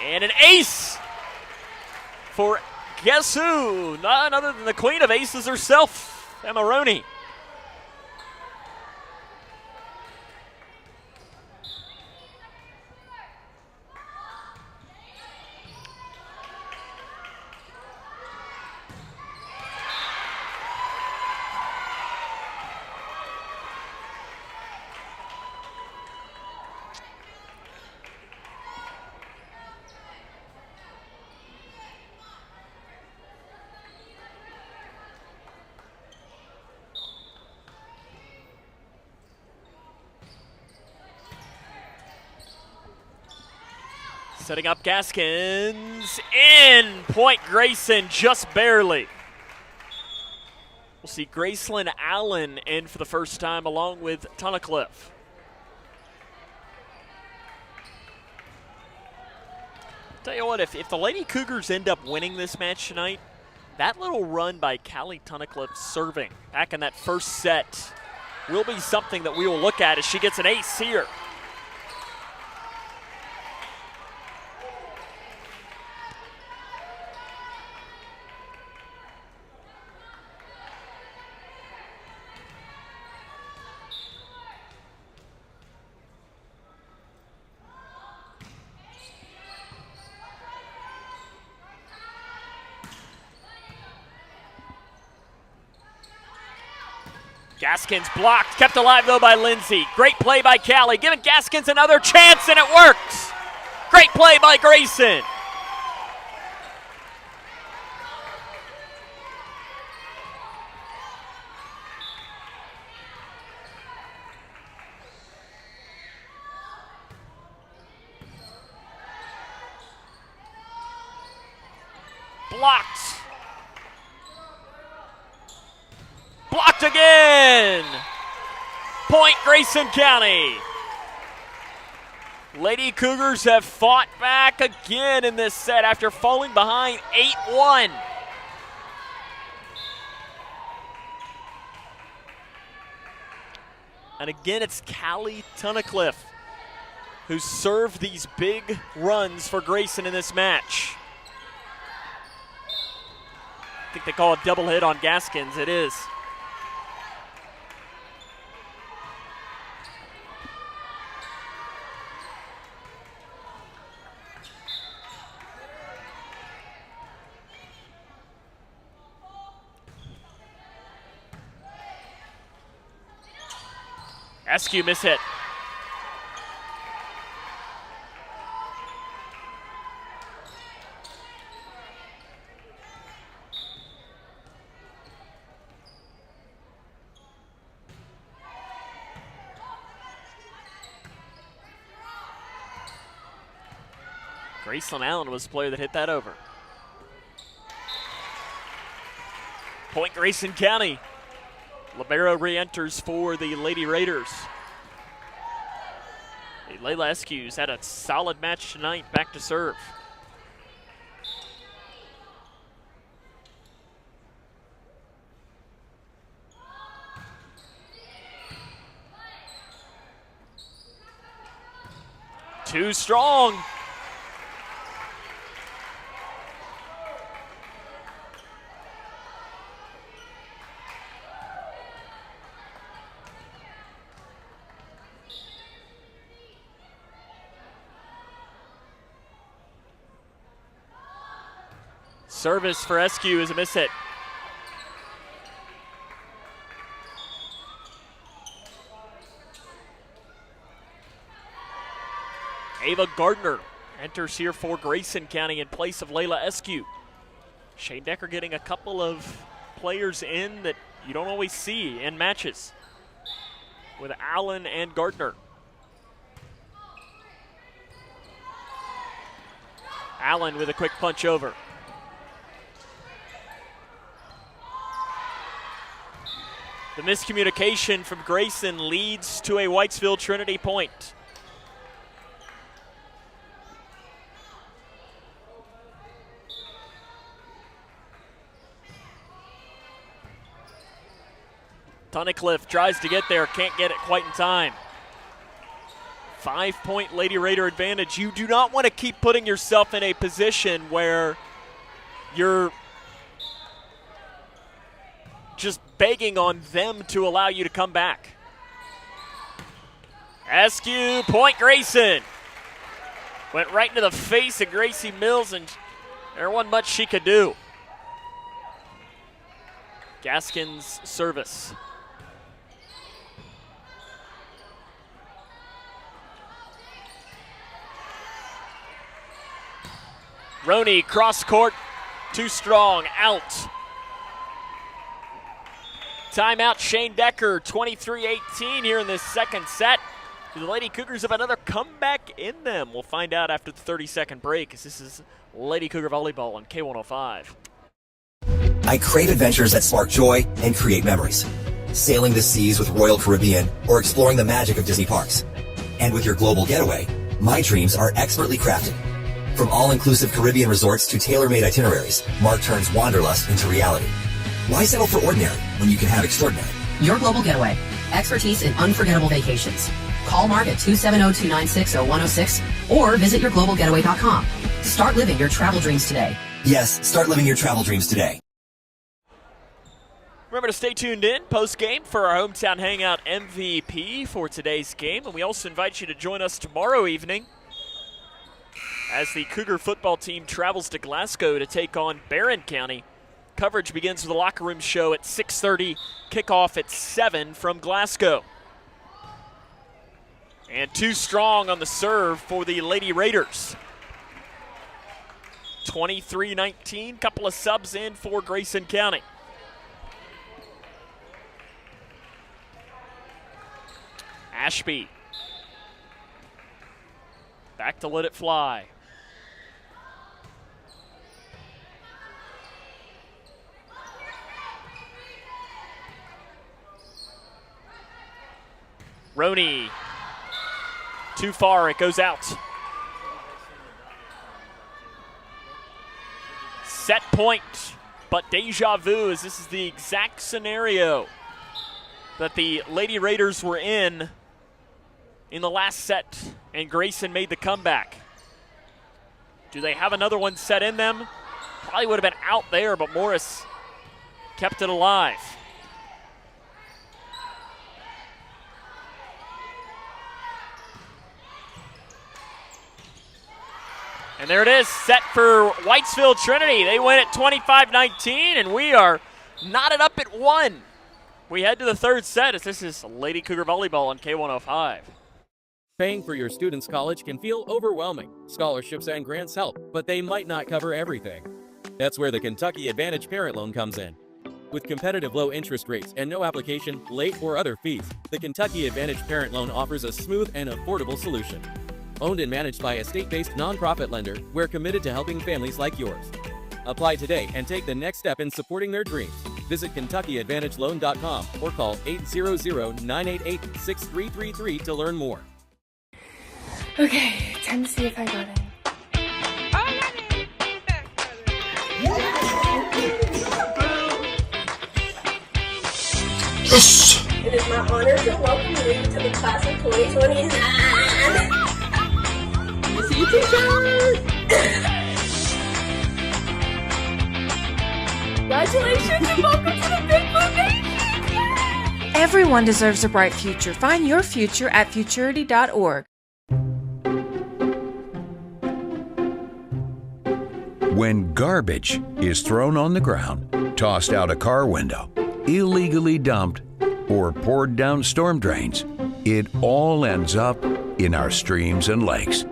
S1: And an ace for guess who? None other than the queen of aces herself, Emma Roney. Setting up Gaskins, in point Grayson, just barely. We'll see Graceland Allen in for the first time along with Tunnicliffe. Tell you what, if the Lady Cougars end up winning this match tonight, that little run by Callie Tunnicliffe serving back in that first set will be something that we will look at as she gets an ace here. Gaskins blocked, kept alive though by Lindsay. Great play by Callie, giving Gaskins another chance, and it works. Great play by Grayson. Blocked. Blocked again. Point Grayson County. Lady Cougars have fought back again in this set after falling behind 8-1. And again, it's Callie Tunnicliffe who served these big runs for Grayson in this match. I think they call a double hit on Gaskins. It is. Eskew mishit. Grayson Allen was the player that hit that over. Point Grayson County. Libero re-enters for the Lady Raiders. Layla Eskews had a solid match tonight, back to serve. Too strong. Service for Eskew is a miss hit. Ava Gardner enters here for Grayson County in place of Layla Eskew. Shane Decker getting a couple of players in that you don't always see in matches with Allen and Gardner. Allen with a quick punch over. The miscommunication from Grayson leads to a Whitesville Trinity point. Tunnicliffe tries to get there, can't get it quite in time. 5-point Lady Raider advantage. You do not want to keep putting yourself in a position where you're just begging on them to allow you to come back. Eskew, point Grayson. Went right into the face of Gracie Mills, and there wasn't much she could do. Gaskin's service. Roney, cross court, too strong, out. Timeout, Shane Decker, 23-18 here in this second set. The Lady Cougars have another comeback in them. We'll find out after the 30-second break, as this is Lady Cougar Volleyball on K105.
S12: I crave adventures that spark joy and create memories. Sailing the seas with Royal Caribbean or exploring the magic of Disney parks. And with your global getaway, my dreams are expertly crafted. From all-inclusive Caribbean resorts to tailor-made itineraries, Mark turns wanderlust into reality. Why settle for ordinary when you can have extraordinary?
S13: Your global getaway. Expertise in unforgettable vacations. Call Mark at 270-296-0106 or visit yourglobalgetaway.com. Start living your travel dreams today.
S12: Yes, start living your travel dreams today.
S1: Remember to stay tuned in post-game for our Hometown Hangout MVP for today's game. And we also invite you to join us tomorrow evening as the Cougar football team travels to Glasgow to take on Barron County. Coverage begins with the locker room show at 6:30, kickoff at 7 from Glasgow. And too strong on the serve for the Lady Raiders. 23-19, couple of subs in for Grayson County. Ashby. Back to let it fly. Roney, too far, it goes out. Set point, but deja vu, as this is the exact scenario that the Lady Raiders were in the last set, and Grayson made the comeback. Do they have another one set in them? Probably would have been out there, but Morris kept it alive. And there it is, set for Whitesville Trinity. They win at 25-19, and we are knotted up at 1. We head to the third set as this is Lady Cougar Volleyball on K105.
S14: Paying for your student's college can feel overwhelming. Scholarships and grants help, but they might not cover everything. That's where the Kentucky Advantage Parent Loan comes in. With competitive low interest rates and no application, late, or other fees, the Kentucky Advantage Parent Loan offers a smooth and affordable solution. Owned and managed by a state-based nonprofit lender, we're committed to helping families like yours. Apply today and take the next step in supporting their dreams. Visit KentuckyAdvantageLoan.com or call 800-988-6333 to learn more.
S16: Okay, time to see if I got it.
S3: Yes!
S15: It is my honor to welcome you to the class of 2029. See you, teacher! Congratulations and welcome to the Big Blue Nation!
S16: Everyone deserves a bright future. Find your future at futurity.org.
S17: When garbage is thrown on the ground, tossed out a car window, illegally dumped, or poured down storm drains, it all ends up in our streams and lakes.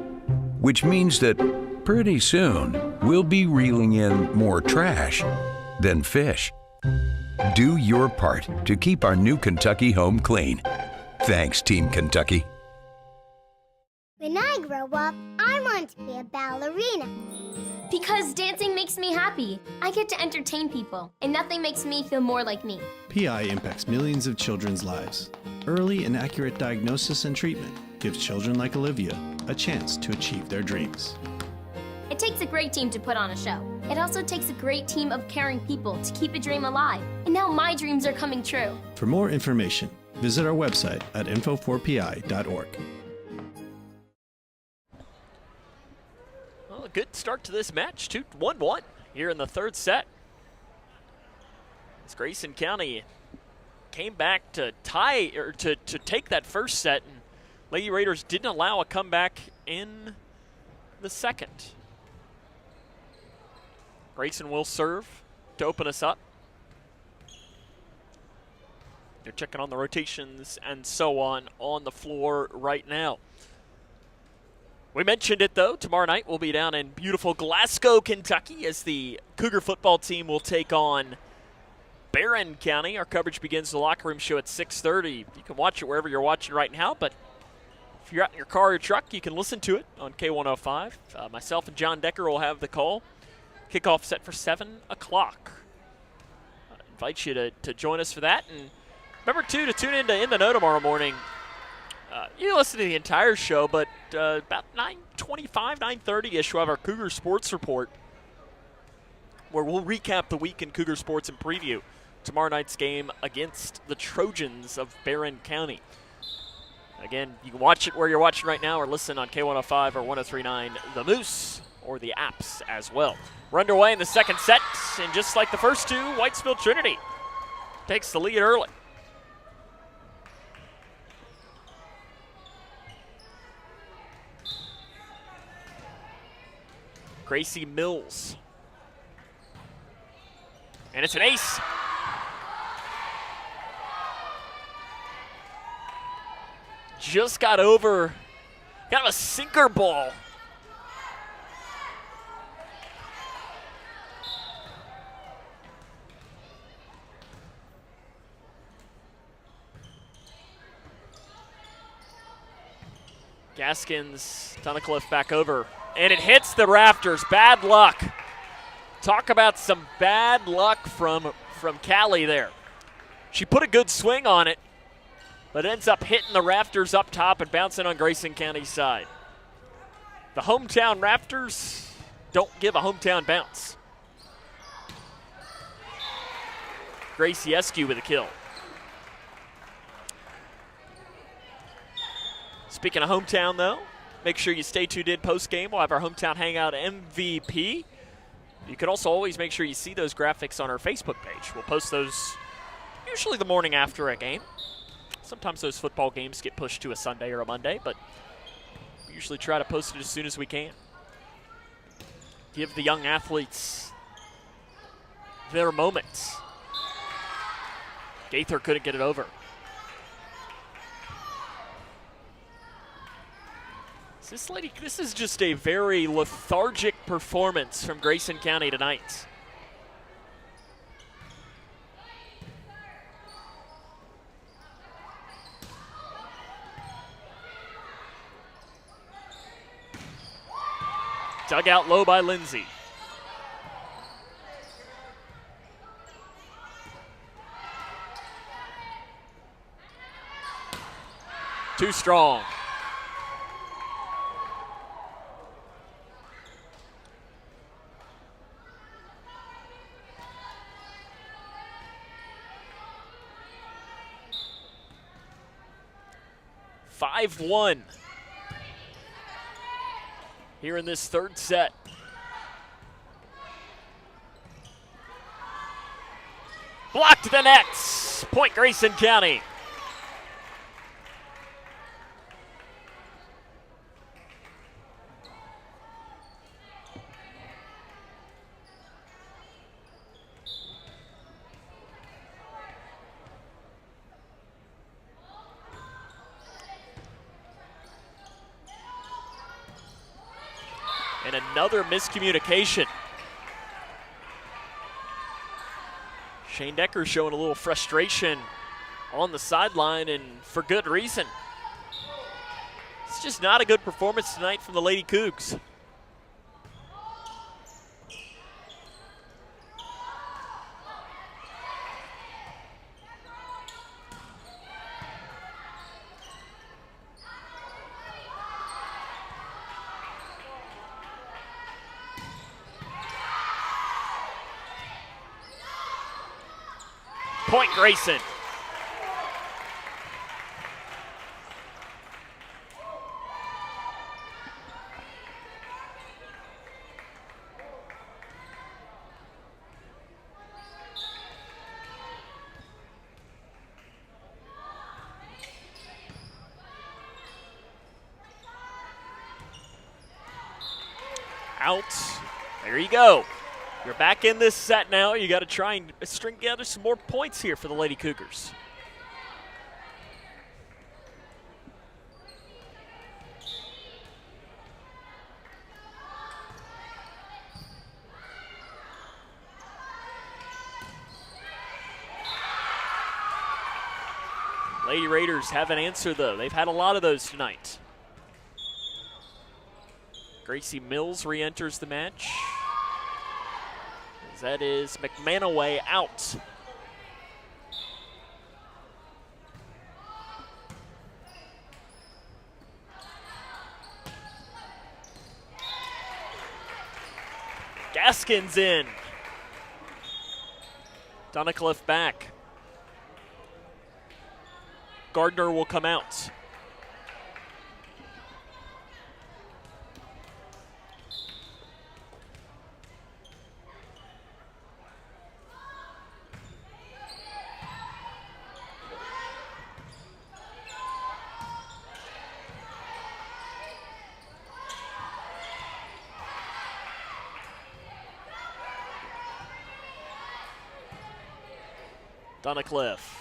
S17: Which means that pretty soon we'll be reeling in more trash than fish. Do your part to keep our new Kentucky home clean. Thanks, Team Kentucky.
S18: When I grow up, I want to be a ballerina.
S19: Because dancing makes me happy. I get to entertain people, and nothing makes me feel more like me.
S5: PI impacts millions of children's lives. Early and accurate diagnosis and treatment gives children like Olivia a chance to achieve their dreams.
S19: It takes a great team to put on a show. It also takes a great team of caring people to keep a dream alive. And now my dreams are coming true.
S5: For more information, visit our website at info4pi.org.
S1: Well, a good start to this match, 1-1 here in the third set. As Grayson County came back to tie, or to take that first set, and Lady Raiders didn't allow a comeback in the second. Grayson will serve to open us up. They're checking on the rotations and so on the floor right now. We mentioned it, though. Tomorrow night we'll be down in beautiful Glasgow, Kentucky, as the Cougar football team will take on Barron County. Our coverage begins the locker room show at 6:30. You can watch it wherever you're watching right now, but if you're out in your car or your truck, you can listen to it on K105. Myself and John Decker will have the call. Kickoff set for 7 o'clock. I invite you to join us for that. And remember, too, to tune in to In the Know tomorrow morning. You can listen to the entire show, but about 9:25, 9:30-ish, we'll have our Cougar Sports Report, where we'll recap the week in Cougar Sports and preview tomorrow night's game against the Trojans of Barron County. Again, you can watch it where you're watching right now or listen on K105 or 103.9 The Moose or the apps as well. We're underway in the second set, and just like the first two, Whitesville Trinity takes the lead early. Gracie Mills. And it's an ace. Just got over, kind of a sinker ball. Gaskins, Tunnicliffe back over, and it hits the rafters. Bad luck. Talk about some bad luck from Callie there. She put a good swing on it, but ends up hitting the rafters up top and bouncing on Grayson County's side. The hometown rafters don't give a hometown bounce. Gracie Eskew with a kill. Speaking of hometown, though, make sure you stay tuned in post-game. We'll have our Hometown Hangout MVP. You can also always make sure you see those graphics on our Facebook page. We'll post those usually the morning after a game. Sometimes those football games get pushed to a Sunday or a Monday, but we usually try to post it as soon as we can. Give the young athletes their moments. Gaither couldn't get it over. This is just a very lethargic performance from Grayson County tonight. Dug out low by Lindsay. Too strong. (5-1) here in this third set. Blocked to the nets. Point Grayson County. And another miscommunication. Shane Decker showing a little frustration on the sideline, and for good reason. It's just not a good performance tonight from the Lady Cougs. Point Grayson. Out. There you go. You're back in this set now. You got to try and string together some more points here for the Lady Cougars. Lady Raiders have an answer, though. They've had a lot of those tonight. Gracie Mills re-enters the match. That is McManaway out. Gaskins in. Dunicliffe back. Gardner will come out. Dunicliffe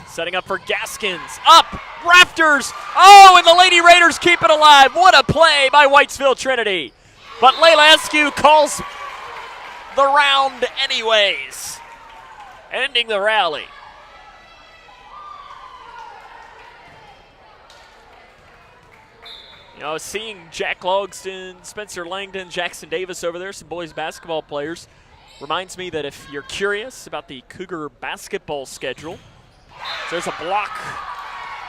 S1: setting up for Gaskins. Up! Rafters! Oh, and the Lady Raiders keep it alive. What a play by Whitesville Trinity. But Layla Eskew calls the round anyways, ending the rally. You know, seeing Jack Logston, Spencer Langdon, Jackson Davis over there, some boys basketball players, reminds me that if you're curious about the Cougar basketball schedule, there's a block,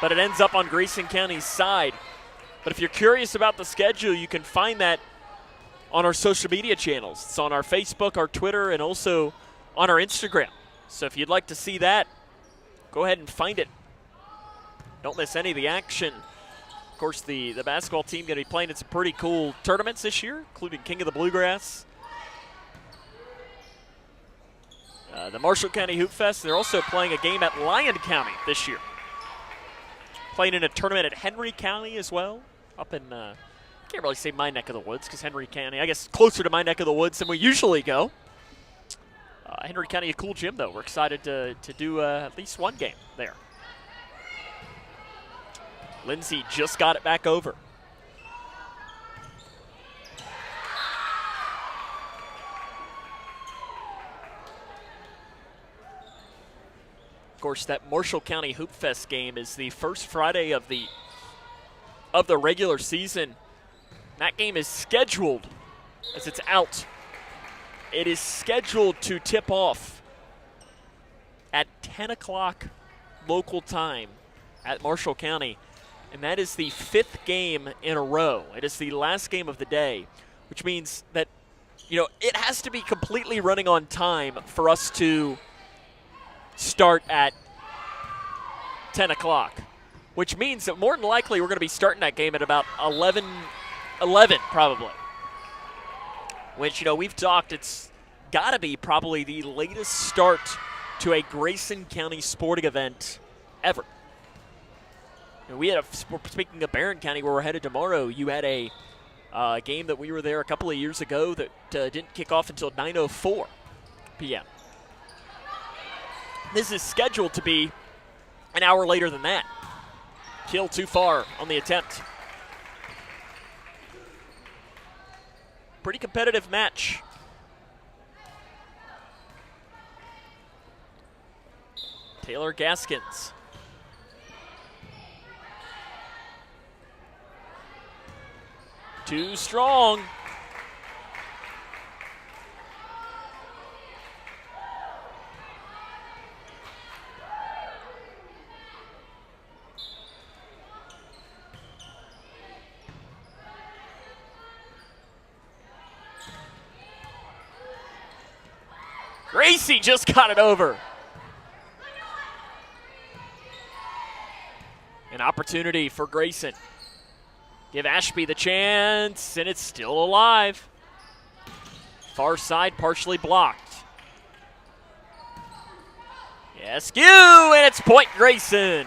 S1: but it ends up on Grayson County's side. But if you're curious about the schedule, you can find that on our social media channels. It's on our Facebook, our Twitter, and also on our Instagram. So if you'd like to see that, go ahead and find it. Don't miss any of the action. Of course, the basketball team going to be playing in some pretty cool tournaments this year, including King of the Bluegrass. The Marshall County Hoop Fest, they're also playing a game at Lyon County this year. Playing in a tournament at Henry County as well, up in, can't really say my neck of the woods because Henry County, I guess closer to my neck of the woods than we usually go. Henry County, a cool gym though. We're excited to do at least one game there. Lindsay just got it back over. Of course, that Marshall County Hoop Fest game is the first Friday of the regular season. That game is scheduled as it's out. It is scheduled to tip off at 10 o'clock local time at Marshall County, and that is the 5th game in a row. It is the last game of the day, which means that, it has to be completely running on time for us to start at 10 o'clock, which means that more than likely we're going to be starting that game at about 11 probably, which, we've talked, it's got to be probably the latest start to a Grayson County sporting event ever. We had speaking of Barron County, where we're headed tomorrow, you had a game that we were there a couple of years ago that didn't kick off until 9:04 p.m. This is scheduled to be an hour later than that. Kill too far on the attempt. Pretty competitive match. Taylor Gaskins. Too strong. Gracie just got it over. An opportunity for Grayson. Give Ashby the chance, and it's still alive. Far side partially blocked. Askew, and it's point Grayson.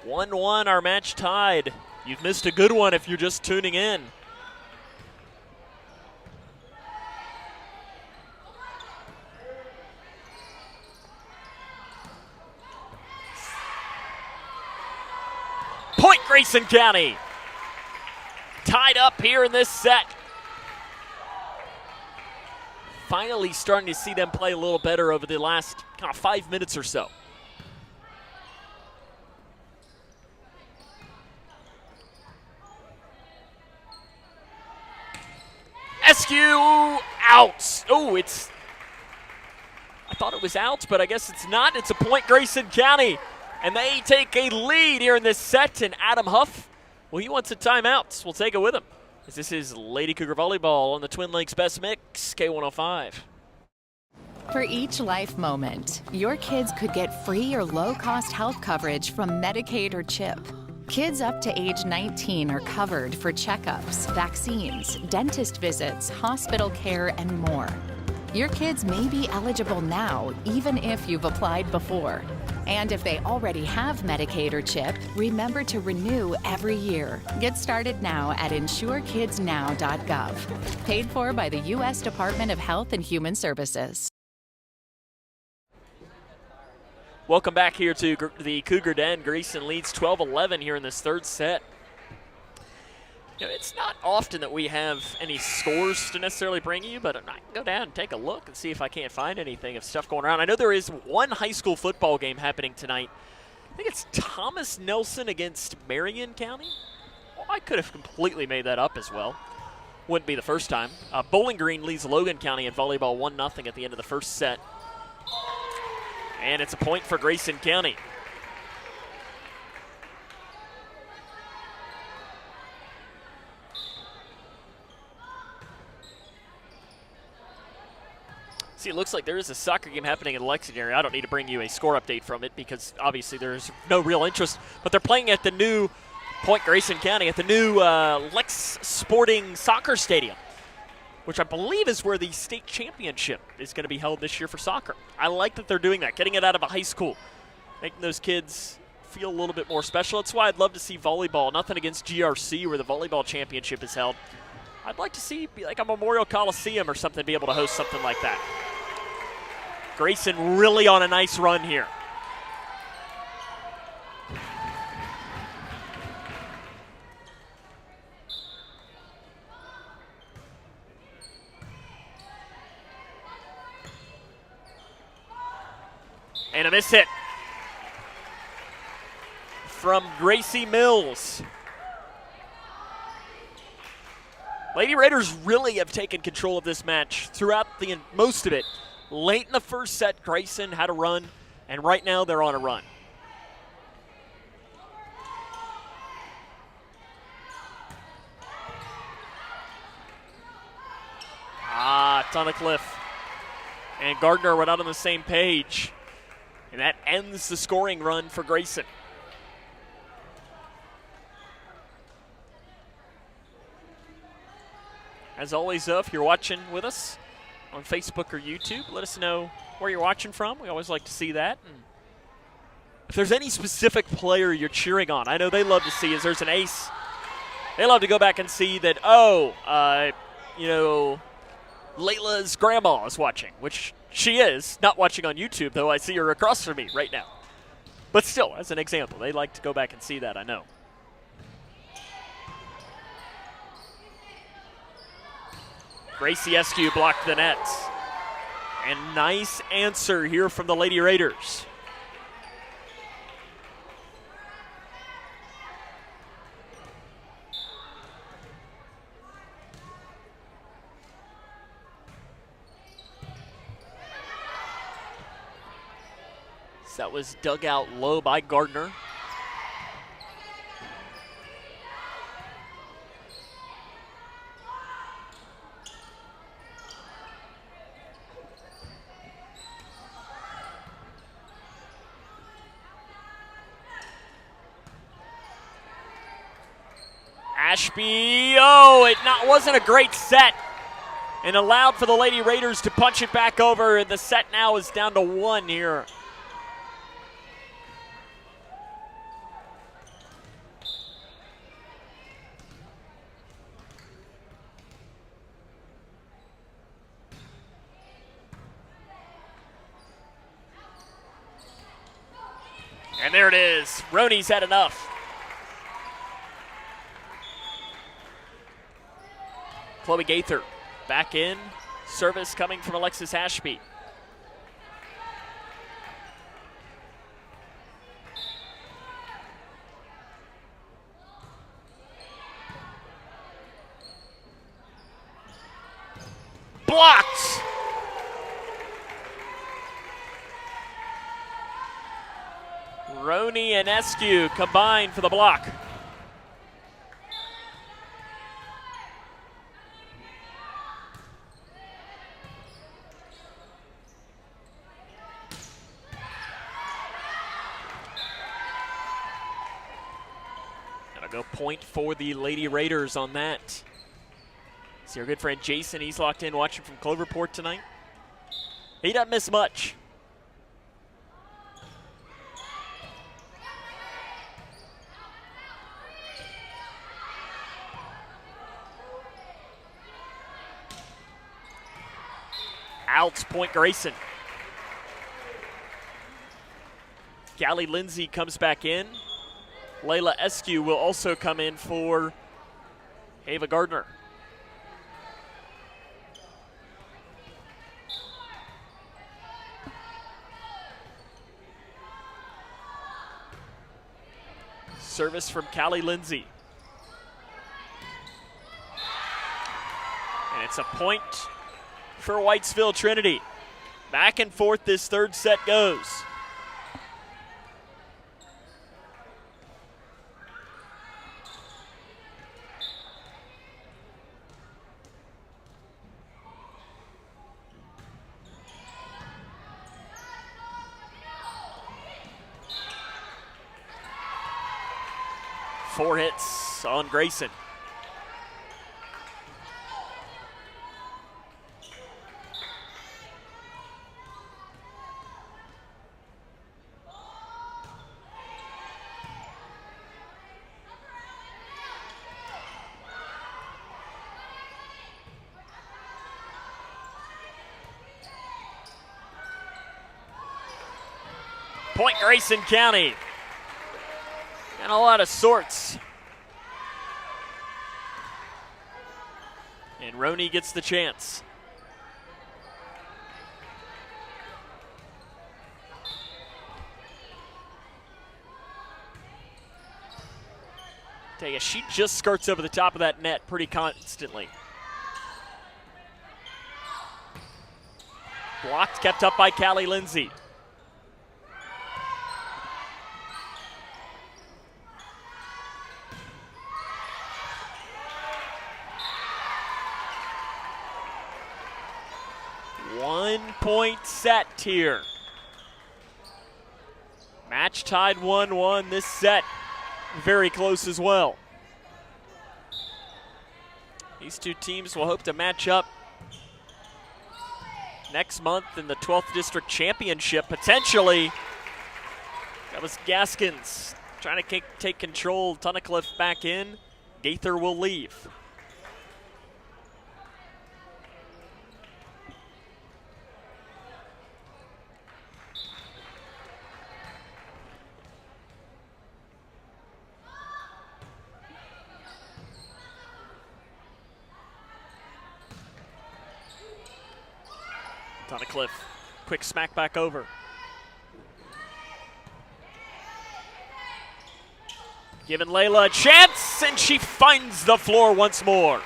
S1: 1-1, our match tied. You've missed a good one if you're just tuning in. Point Grayson County. Tied up here in this set. Finally starting to see them play a little better over the last 5 minutes or so. Askew out. Oh, I thought it was out, but I guess it's not. It's a point Grayson County. And they take a lead here in this set, and Adam Huff, he wants a timeout. We'll take it with him. This is Lady Cougar Volleyball on the Twin Lakes Best Mix, K105.
S20: For each life moment, your kids could get free or low-cost health coverage from Medicaid or CHIP. Kids up to age 19 are covered for checkups, vaccines, dentist visits, hospital care, and more. Your kids may be eligible now, even if you've applied before. And if they already have Medicaid or CHIP, remember to renew every year. Get started now at insurekidsnow.gov. Paid for by the U.S. Department of Health and Human Services.
S1: Welcome back here to the Cougar Den. Grayson leads 12-11 here in this third set. It's not often that we have any scores to necessarily bring you, but I can go down and take a look and see if I can't find anything of stuff going around. I know there is one high school football game happening tonight. I think it's Thomas Nelson against Marion County. Well, I could have completely made that up as well. Wouldn't be the first time. Bowling Green leads Logan County in volleyball 1-0 at the end of the first set. And it's a point for Grayson County. See, it looks like there is a soccer game happening in the Lexington area. I don't need to bring you a score update from it because obviously there's no real interest. But they're playing at the new Point Grayson County, at the new Lex Sporting Soccer Stadium, which I believe is where the state championship is going to be held this year for soccer. I like that they're doing that, getting it out of a high school, making those kids feel a little bit more special. That's why I'd love to see volleyball. Nothing against GRC where the volleyball championship is held. I'd like to see like a Memorial Coliseum or something, be able to host something like that. Grayson really on a nice run here. And a miss hit from Gracie Mills. Lady Raiders really have taken control of this match throughout most of it. Late in the first set, Grayson had a run, and right now they're on a run. Tunnicliffe and Gardner were not on the same page, and that ends the scoring run for Grayson. As always, if you're watching with us on Facebook or YouTube, let us know where you're watching from. We always like to see that. And if there's any specific player you're cheering on, I know they love to see is there's an ace. They love to go back and see that, Layla's grandma is watching, which she is. Not watching on YouTube, though. I see her across from me right now. But still, as an example, they like to go back and see that, I know. Gracie Eskew blocked the net. And nice answer here from the Lady Raiders. That was dug out low by Gardner. Ashby, wasn't a great set, and allowed for the Lady Raiders to punch it back over. The set now is down to 1 here. And there it is. Roney's had enough. Chloe Gaither back in. Service coming from Alexis Ashby. Blocked. Roney and Eskew combined for the block. That'll go point for the Lady Raiders on that. See our good friend Jason, he's locked in watching from Cloverport tonight. He doesn't miss much. Out, point Grayson. Callie Lindsay comes back in. Layla Eskew will also come in for Ava Gardner. Service from Callie Lindsay. And it's a point for Whitesville Trinity. Back and forth this third set goes. Four hits on Grayson. Point Grayson County. And a lot of sorts. And Roney gets the chance. Tell you, she just skirts over the top of that net pretty constantly. Blocked, kept up by Callie Lindsay. One-point set here. Match tied 1-1 this set. Very close as well. These two teams will hope to match up next month in the 12th District Championship, potentially. That was Gaskins trying to take control. Tunnicliffe back in. Gaither will leave. Tunnicliffe, quick smack back over. Giving Layla a chance, and she finds the floor once more.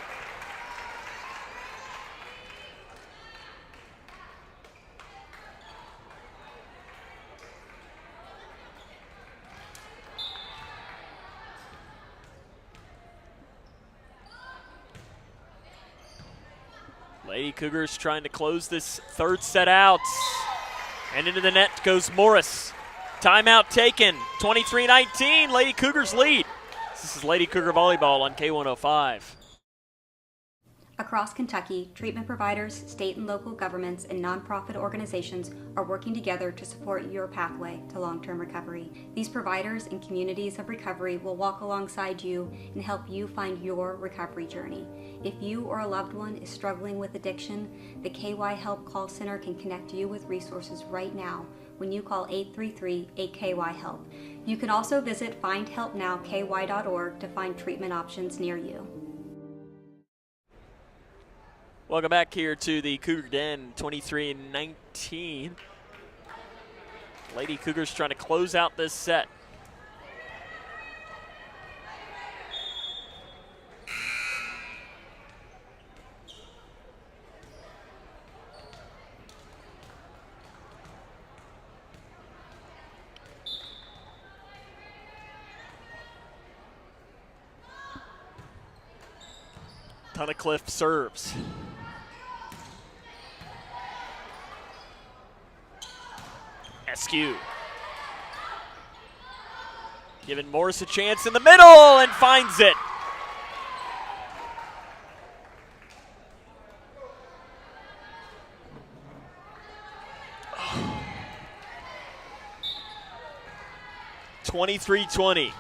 S1: Lady Cougars trying to close this third set out. And into the net goes Morris. Timeout taken. 23-19, Lady Cougars lead. This is Lady Cougar Volleyball on K105.
S21: Across Kentucky, treatment providers, state and local governments, and nonprofit organizations are working together to support your pathway to long-term recovery. These providers and communities of recovery will walk alongside you and help you find your recovery journey. If you or a loved one is struggling with addiction, the KY Help Call Center can connect you with resources right now when you call 833-8KY-HELP. You can also visit findhelpnowky.org to find treatment options near you.
S1: Welcome back here to the Cougar Den, 23-19. Lady Cougars trying to close out this set. Tunnicliffe serves. Eskew. Giving Morris a chance in the middle and finds it. Oh. 23-20.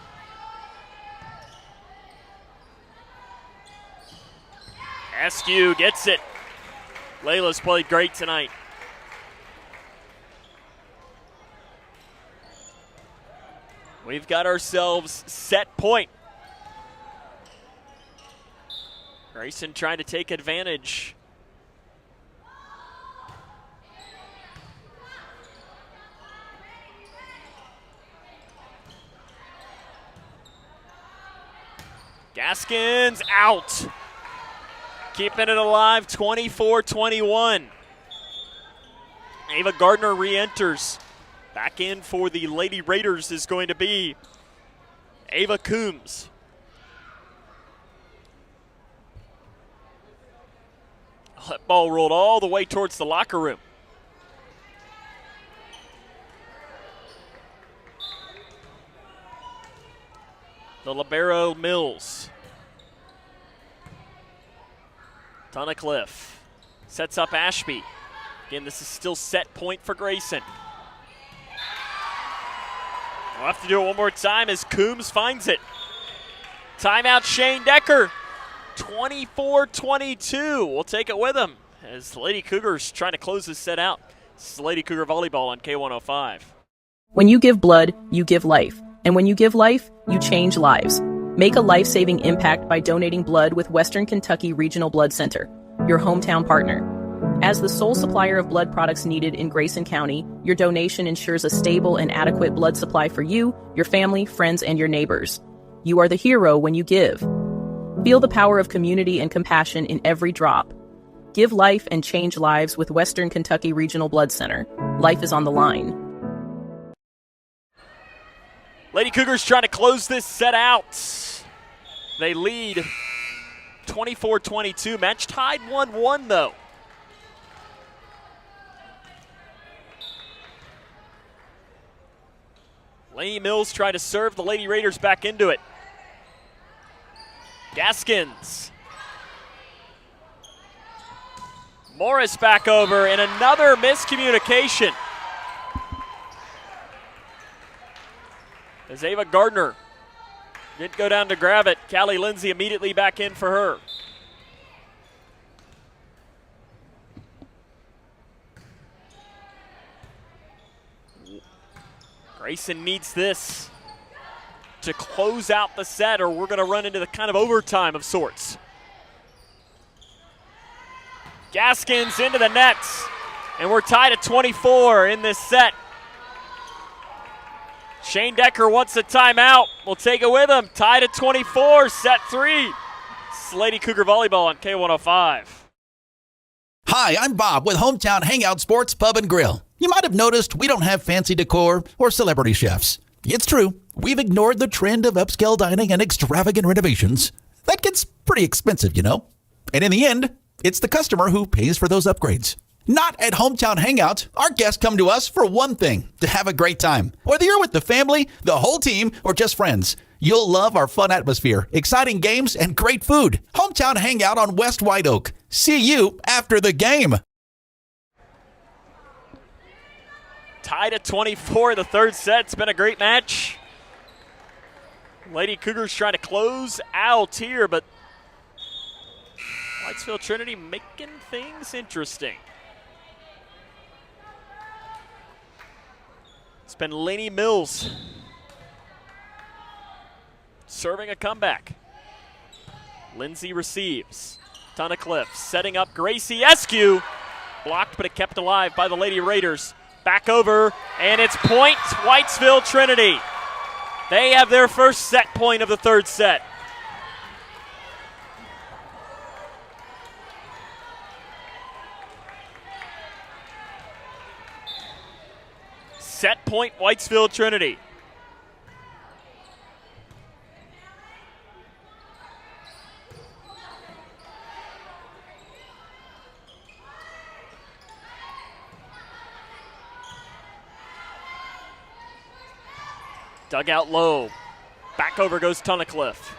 S1: Eskew gets it. Layla's played great tonight. We've got ourselves set point. Grayson trying to take advantage. Gaskins out. Keeping it alive, 24-21. Ava Gardner re-enters. Back in for the Lady Raiders is going to be Ava Coombs. That ball rolled all the way towards the locker room. The libero Mills. Tunnicliffe sets up Ashby. Again, this is still set point for Grayson. We'll have to do it one more time as Coombs finds it. Timeout Shane Decker. 24-22. We'll take it with him as Lady Cougars trying to close this set out. This is Lady Cougar Volleyball on K105.
S2: When you give blood, you give life. And when you give life, you change lives. Make a life-saving impact by donating blood with Western Kentucky Regional Blood Center, your hometown partner. As the sole supplier of blood products needed in Grayson County, your donation ensures a stable and adequate blood supply for you, your family, friends, and your neighbors. You are the hero when you give. Feel the power of community and compassion in every drop. Give life and change lives with Western Kentucky Regional Blood Center. Life is on the line.
S1: Lady Cougars trying to close this set out. They lead 24-22. Match tied 1-1 though. Laney Mills trying to serve the Lady Raiders back into it. Gaskins. Morris back over, and another miscommunication. As Ava Gardner didn't go down to grab it, Callie Lindsay immediately back in for her. Grayson needs this to close out the set, or we're going to run into the kind of overtime of sorts. Gaskins into the nets, and we're tied at 24 in this set. Shane Decker wants a timeout. We'll take it with him. Tied at 24, set 3. It's Lady Cougar Volleyball on K105.
S3: Hi, I'm Bob with Hometown Hangout Sports Pub and Grill. You might have noticed we don't have fancy decor or celebrity chefs. It's true, we've ignored the trend of upscale dining and extravagant renovations. That gets pretty expensive, you know. And in the end, it's the customer who pays for those upgrades. Not at Hometown Hangout. Our guests come to us for one thing, to have a great time. Whether you're with the family, the whole team, or just friends, you'll love our fun atmosphere, exciting games, and great food. Hometown Hangout on West White Oak. See you after the game.
S1: Tied at 24 in the third set. It's been a great match. Lady Cougars trying to close out here, but Whitesville Trinity making things interesting. It's been Laney Mills serving a comeback. Lindsay receives. Tunnicliffe setting up Gracie Eskew. Blocked, but it kept alive by the Lady Raiders. Back over, and it's point Whitesville Trinity. They have their first set point of the third set. Set point Whitesville Trinity. Dug out low. Back over goes Tunnicliffe.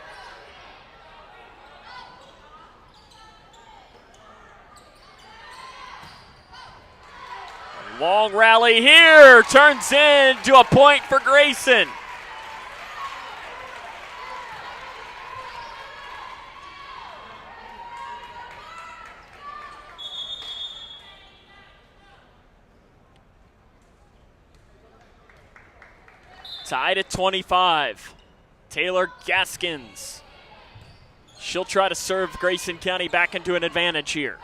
S1: Long rally here. Turns into a point for Grayson. Tied at 25. Taylor Gaskins. She'll try to serve Grayson County back into an advantage here.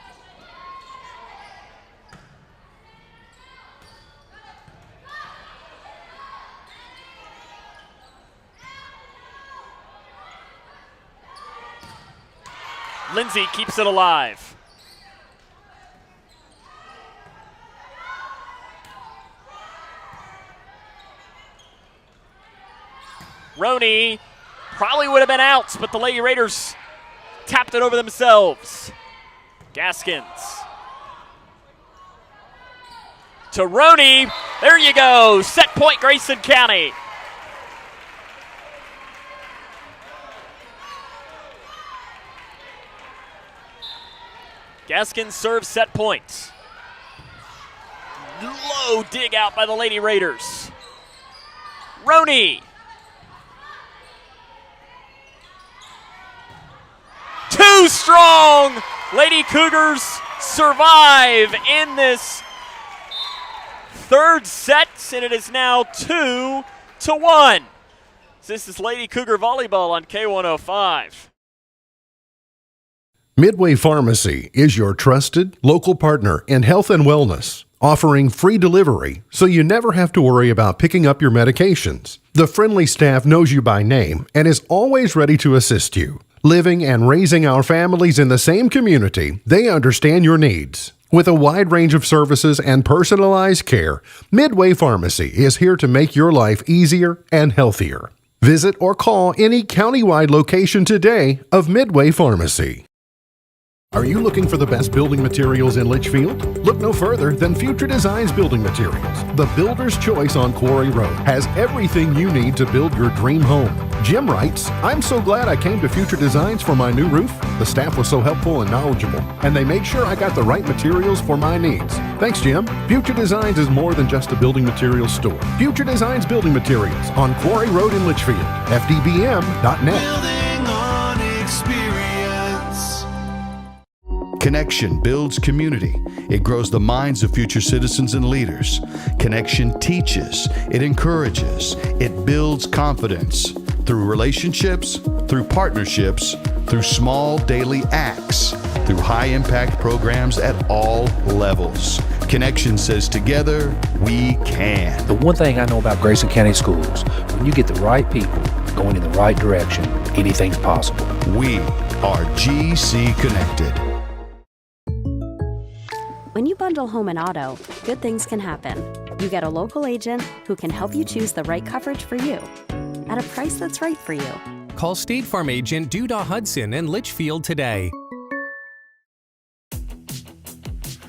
S1: Lindsay keeps it alive. Roney probably would have been out, but the Lady Raiders tapped it over themselves. Gaskins. To Roney. There you go. Set point Grayson County. Gaskins serves set points. Low dig out by the Lady Raiders. Roney. Too strong. Lady Cougars survive in this third set, and it is now 2-1. This is Lady Cougar Volleyball on K105.
S4: Midway Pharmacy is your trusted local partner in health and wellness, offering free delivery so you never have to worry about picking up your medications. The friendly staff knows you by name and is always ready to assist you. Living and raising our families in the same community, they understand your needs. With a wide range of services and personalized care, Midway Pharmacy is here to make your life easier and healthier. Visit or call any countywide location today of Midway Pharmacy. Are you looking for the best building materials in Litchfield? Look no further than Future Designs Building Materials. The builder's choice on Quarry Road has everything you need to build your dream home. Jim writes, "I'm so glad I came to Future Designs for my new roof. The staff was so helpful and knowledgeable, and they made sure I got the right materials for my needs. Thanks, Jim." Future Designs is more than just a building materials store. Future Designs Building Materials on Quarry Road in Litchfield. FDBM.net.
S6: Building on experience.
S22: Connection builds community. It grows the minds of future citizens and leaders. Connection teaches. It encourages. It builds confidence. Through relationships, through partnerships, through small daily acts, through high-impact programs at all levels. Connection says together, we can.
S7: The one thing I know about Grayson County Schools, when you get the right people going in the right direction, anything's possible.
S22: We are GC Connected.
S8: When you bundle home and auto, good things can happen. You get a local agent who can help you choose the right coverage for you at a price that's right for you.
S9: Call State Farm agent Duda Hudson in Litchfield today.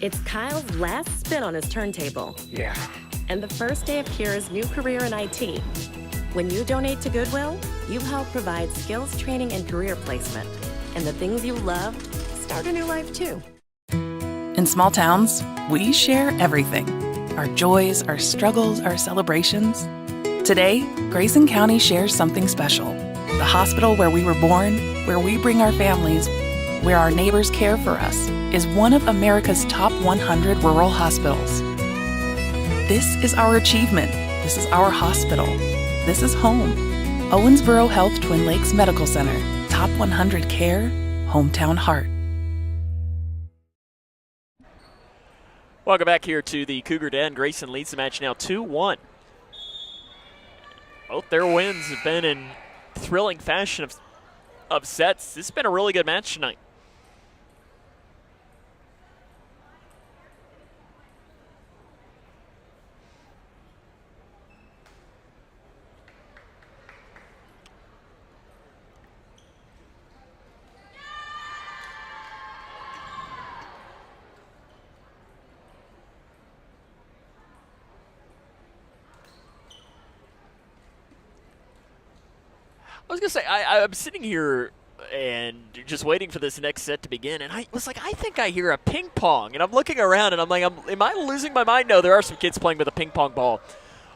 S10: It's Kyle's last spin on his turntable.
S9: Yeah.
S10: And the first day of Kira's new career in IT. When you donate to Goodwill, you help provide skills training and career placement. And the things you love start a new life too.
S2: In small towns, we share everything. Our joys, our struggles, our celebrations. Today, Grayson County shares something special. The hospital where we were born, where we bring our families, where our neighbors care for us, is one of America's top 100 rural hospitals. This is our achievement. This is our hospital. This is home. Owensboro Health Twin Lakes Medical Center. Top 100 care, hometown heart.
S1: Welcome back here to the Cougar Den. Grayson leads the match now 2-1. Both their wins have been in thrilling fashion of sets. This has been a really good match tonight. I was going to say, I'm sitting here and just waiting for this next set to begin, and I was like, I think I hear a ping pong. And I'm looking around, and I'm like, am I losing my mind? No, there are some kids playing with a ping pong ball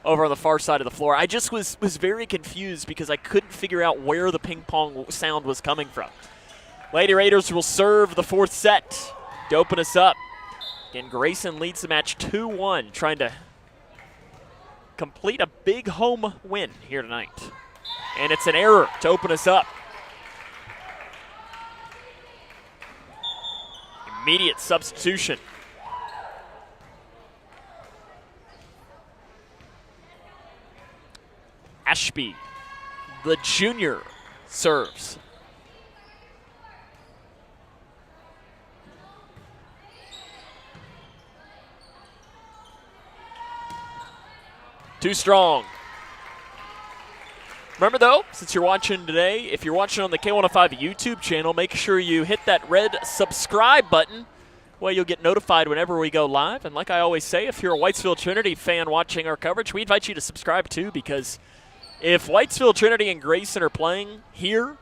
S1: over on the far side of the floor. I just was very confused because I couldn't figure out where the ping pong sound was coming from. Lady Raiders will serve the fourth set to open us up. Again, Grayson leads the match 2-1, trying to complete a big home win here tonight. And it's an error to open us up. Immediate substitution. Ashby, the junior, serves. Too strong. Remember, though, since you're watching today, if you're watching on the K105 YouTube channel, make sure you hit that red subscribe button. Well, you'll get notified whenever we go live. And like I always say, if you're a Whitesville Trinity fan watching our coverage, we invite you to subscribe too, because if Whitesville Trinity and Grayson are playing here,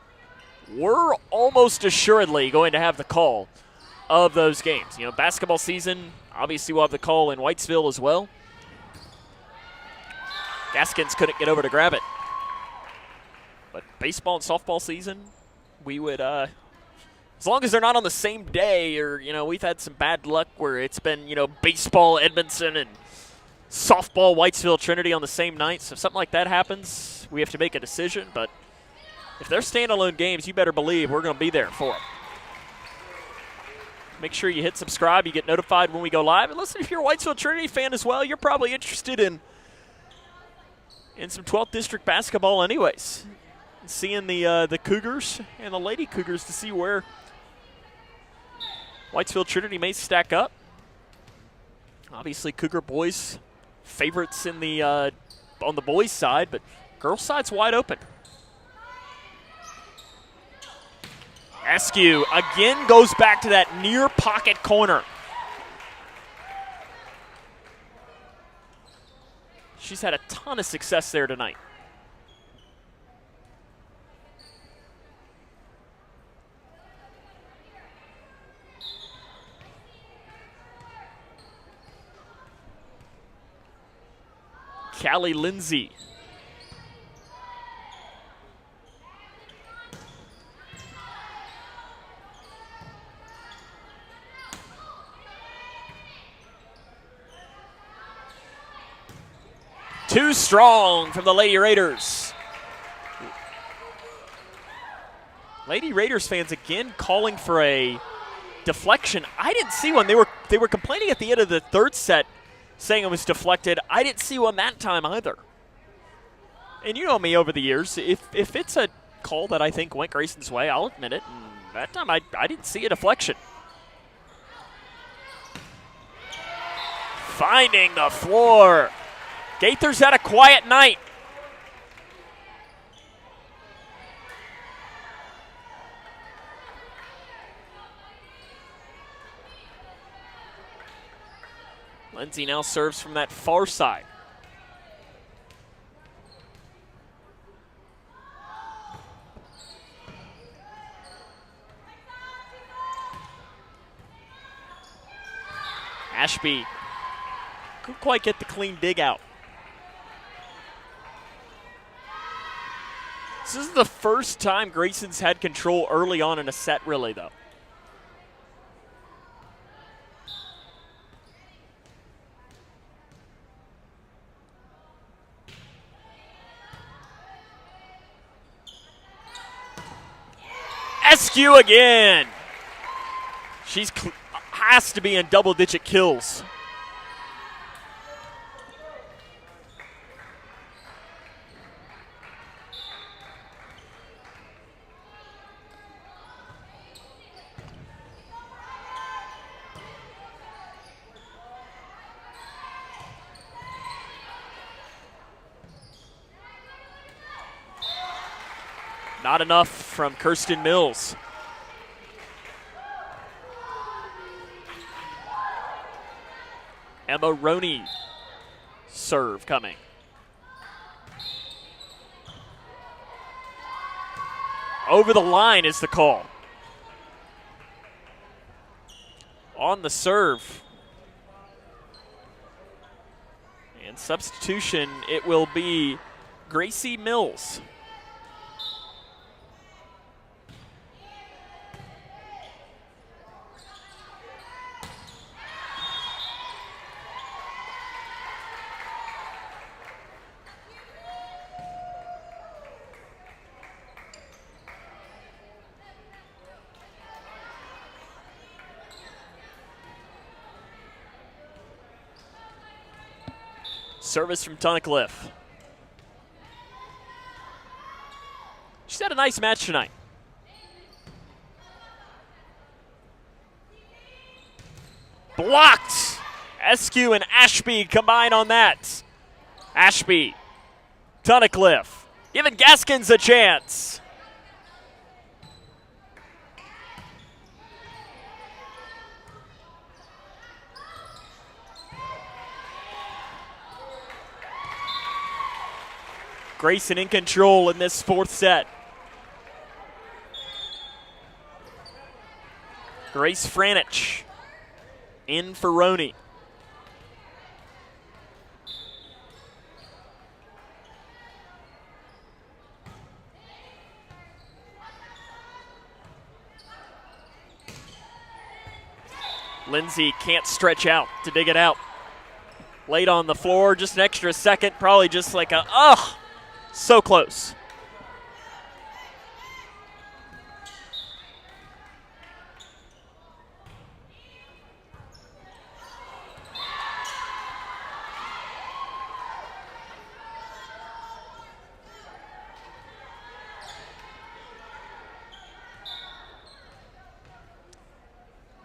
S1: we're almost assuredly going to have the call of those games. You know, basketball season, obviously we'll have the call in Whitesville as well. Gaskins couldn't get over to grab it. But baseball and softball season, we would, as long as they're not on the same day, or, you know, we've had some bad luck where it's been, you know, baseball Edmondson and softball Whitesville Trinity on the same night. So if something like that happens, we have to make a decision. But if they're standalone games, you better believe we're going to be there for them. Make sure you hit subscribe. You get notified when we go live. And listen, if you're a Whitesville Trinity fan as well, you're probably interested in some 12th District basketball anyways. seeing the Cougars and the Lady Cougars to see where Whitesville Trinity may stack up. Obviously, Cougar boys favorites in the on the boys' side, but girls' side's wide open. Eskew again goes back to that near pocket corner. She's had a ton of success there tonight. Callie Lindsay. Too strong from the Lady Raiders. Lady Raiders fans again calling for a deflection. I didn't see one. They were complaining at the end of the third set, saying it was deflected. I didn't see one that time either. And you know me over the years. If it's a call that I think went Grayson's way, I'll admit it. And that time I didn't see a deflection. Finding the floor. Gaither's had a quiet night. Lindsay now serves from that far side. Ashby couldn't quite get the clean dig out. This is the first time Grayson's had control early on in a set, really, though. Eskew again. She's has to be in double-digit kills. Not enough from Kirsten Mills. Emma Roney serve coming. Over the line is the call. On the serve. And substitution, it will be Gracie Mills. Service from Tunnicliffe. She's had a nice match tonight. Blocked. Eskew and Ashby combine on that. Ashby, Tunnicliffe, giving Gaskins a chance. Grayson in control in this fourth set. Grace Franich in for Roney. Lindsay can't stretch out to dig it out. Late on the floor, just an extra second, probably just like a, so close.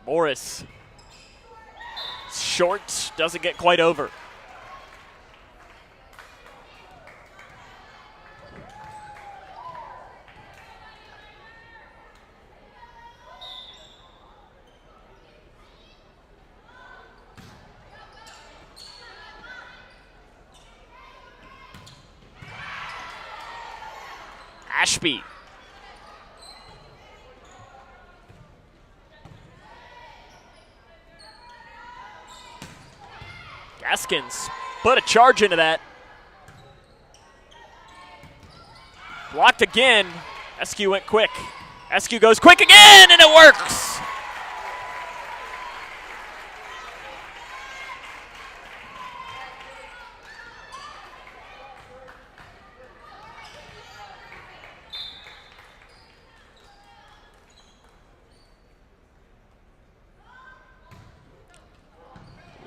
S1: Morris. Short, doesn't get quite over. Ashby. Gaskins put a charge into that. Blocked again. Eskew went quick. Eskew goes quick again, and it works.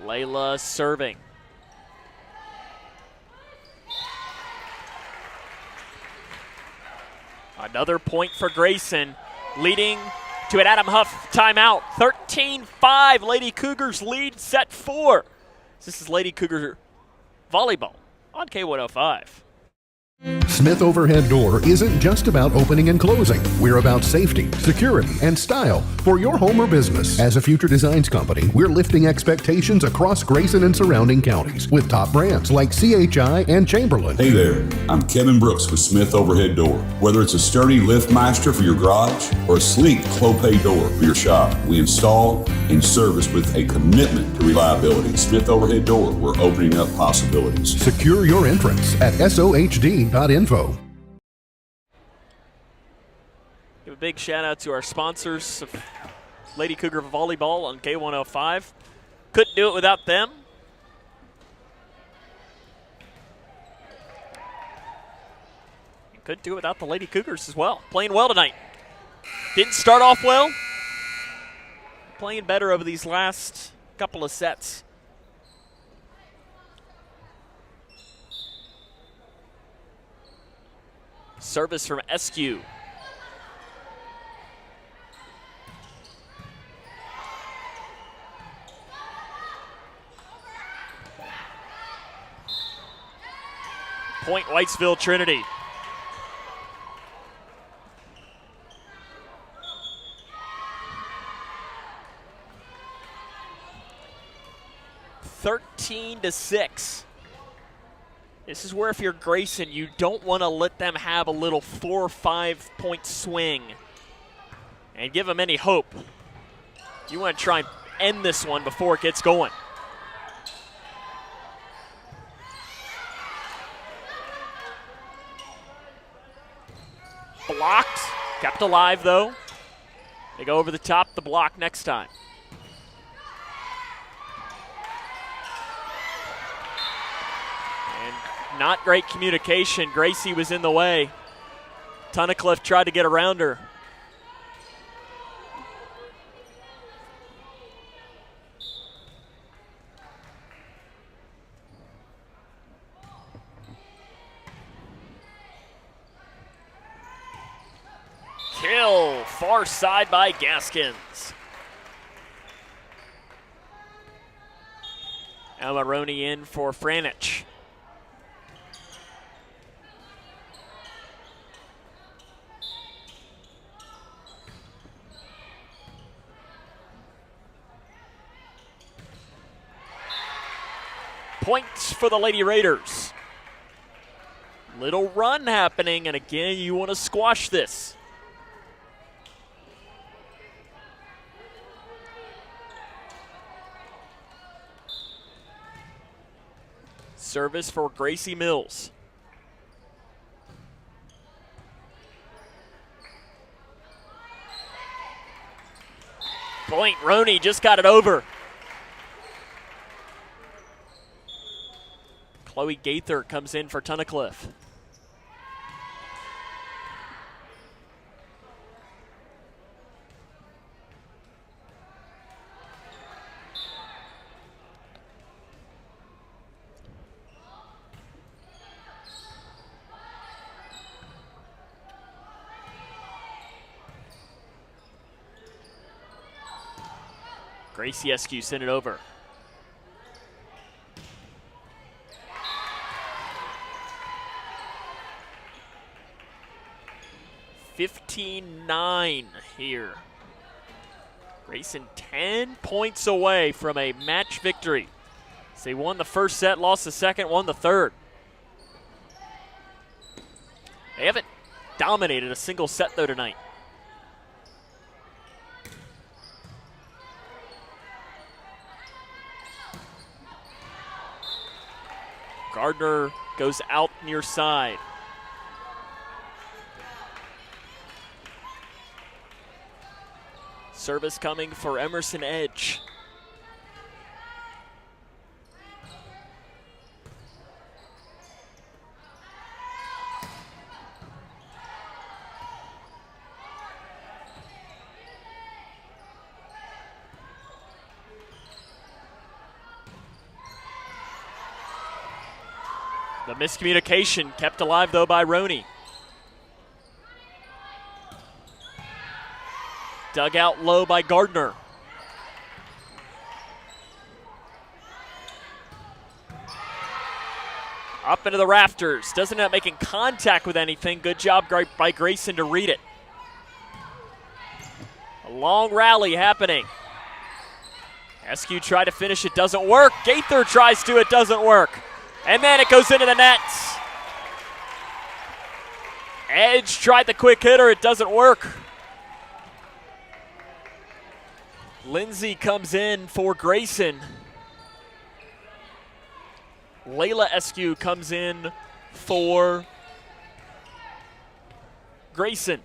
S1: Layla serving. Another point for Grayson, leading to an Adam Huff timeout. 13-5, Lady Cougars lead set 4. This is Lady Cougar Volleyball on K105.
S4: Smith Overhead Door isn't just about opening and closing. We're about safety, security, and style for your home or business. As a future designs company, we're lifting expectations across Grayson and surrounding counties with top brands like CHI and Chamberlain.
S11: Hey there, I'm Kevin Brooks with Smith Overhead Door. Whether it's a sturdy LiftMaster for your garage or a sleek Clopay door for your shop, we install and service with a commitment to reliability. Smith Overhead Door, we're opening up possibilities.
S4: Secure your entrance at SOHD.info.
S1: Give a big shout out to our sponsors of Lady Cougar Volleyball on K105. Couldn't do it without them. Couldn't do it without the Lady Cougars as well. Playing well tonight. Didn't start off well. Playing better over these last couple of sets. Service from Eskew. Point Whitesville Trinity. (13-6). This is where if you're Grayson, you don't want to let them have a little 4 or 5 point swing and give them any hope. You want to try and end this one before it gets going. Blocked, kept alive though. They go over the top, the block next time. Not great communication. Gracie was in the way. Tunnicliffe tried to get around her. Kill, far side by Gaskins. Amaroni in for Franich. Points for the Lady Raiders. Little run happening, and again, you want to squash this. Service for Gracie Mills. Point, Roney just got it over. Chloe Gaither comes in for Tunnicliffe. Gracie Eskew sent it over. $15-9 here. Grayson 10 points away from a match victory. So they won the first set, lost the second, won the third. They haven't dominated a single set, though, tonight. Gardner goes out near side. Service coming for Emerson Edge. The miscommunication kept alive, though, by Roney. Dug out low by Gardner. Up into the rafters. Doesn't end up making contact with anything. Good job by Grayson to read it. A long rally happening. Eskew tried to finish. It doesn't work. Gaither tries to. It doesn't work. And then it goes into the nets. Edge tried the quick hitter. It doesn't work. Lindsay comes in for Grayson. Layla Eskew comes in for Grayson.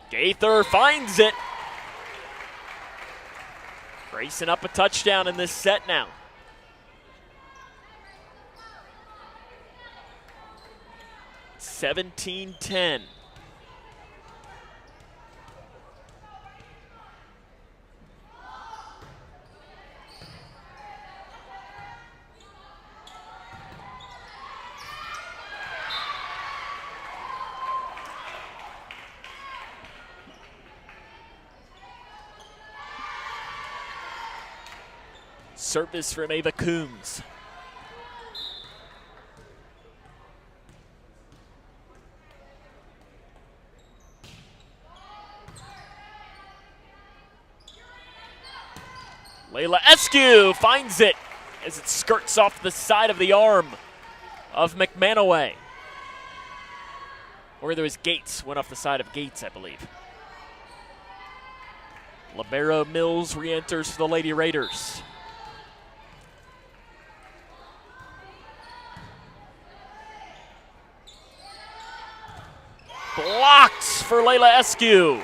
S1: Gaither finds it. Grayson up a touchdown in this set now. $17-10. Service from Ava Coombs. Layla Eskew finds it as it skirts off the side of the arm of McManaway. Or there was Gates, went off the side of Gates, I believe. Libero Mills re-enters for the Lady Raiders. Blocked for Layla Eskew.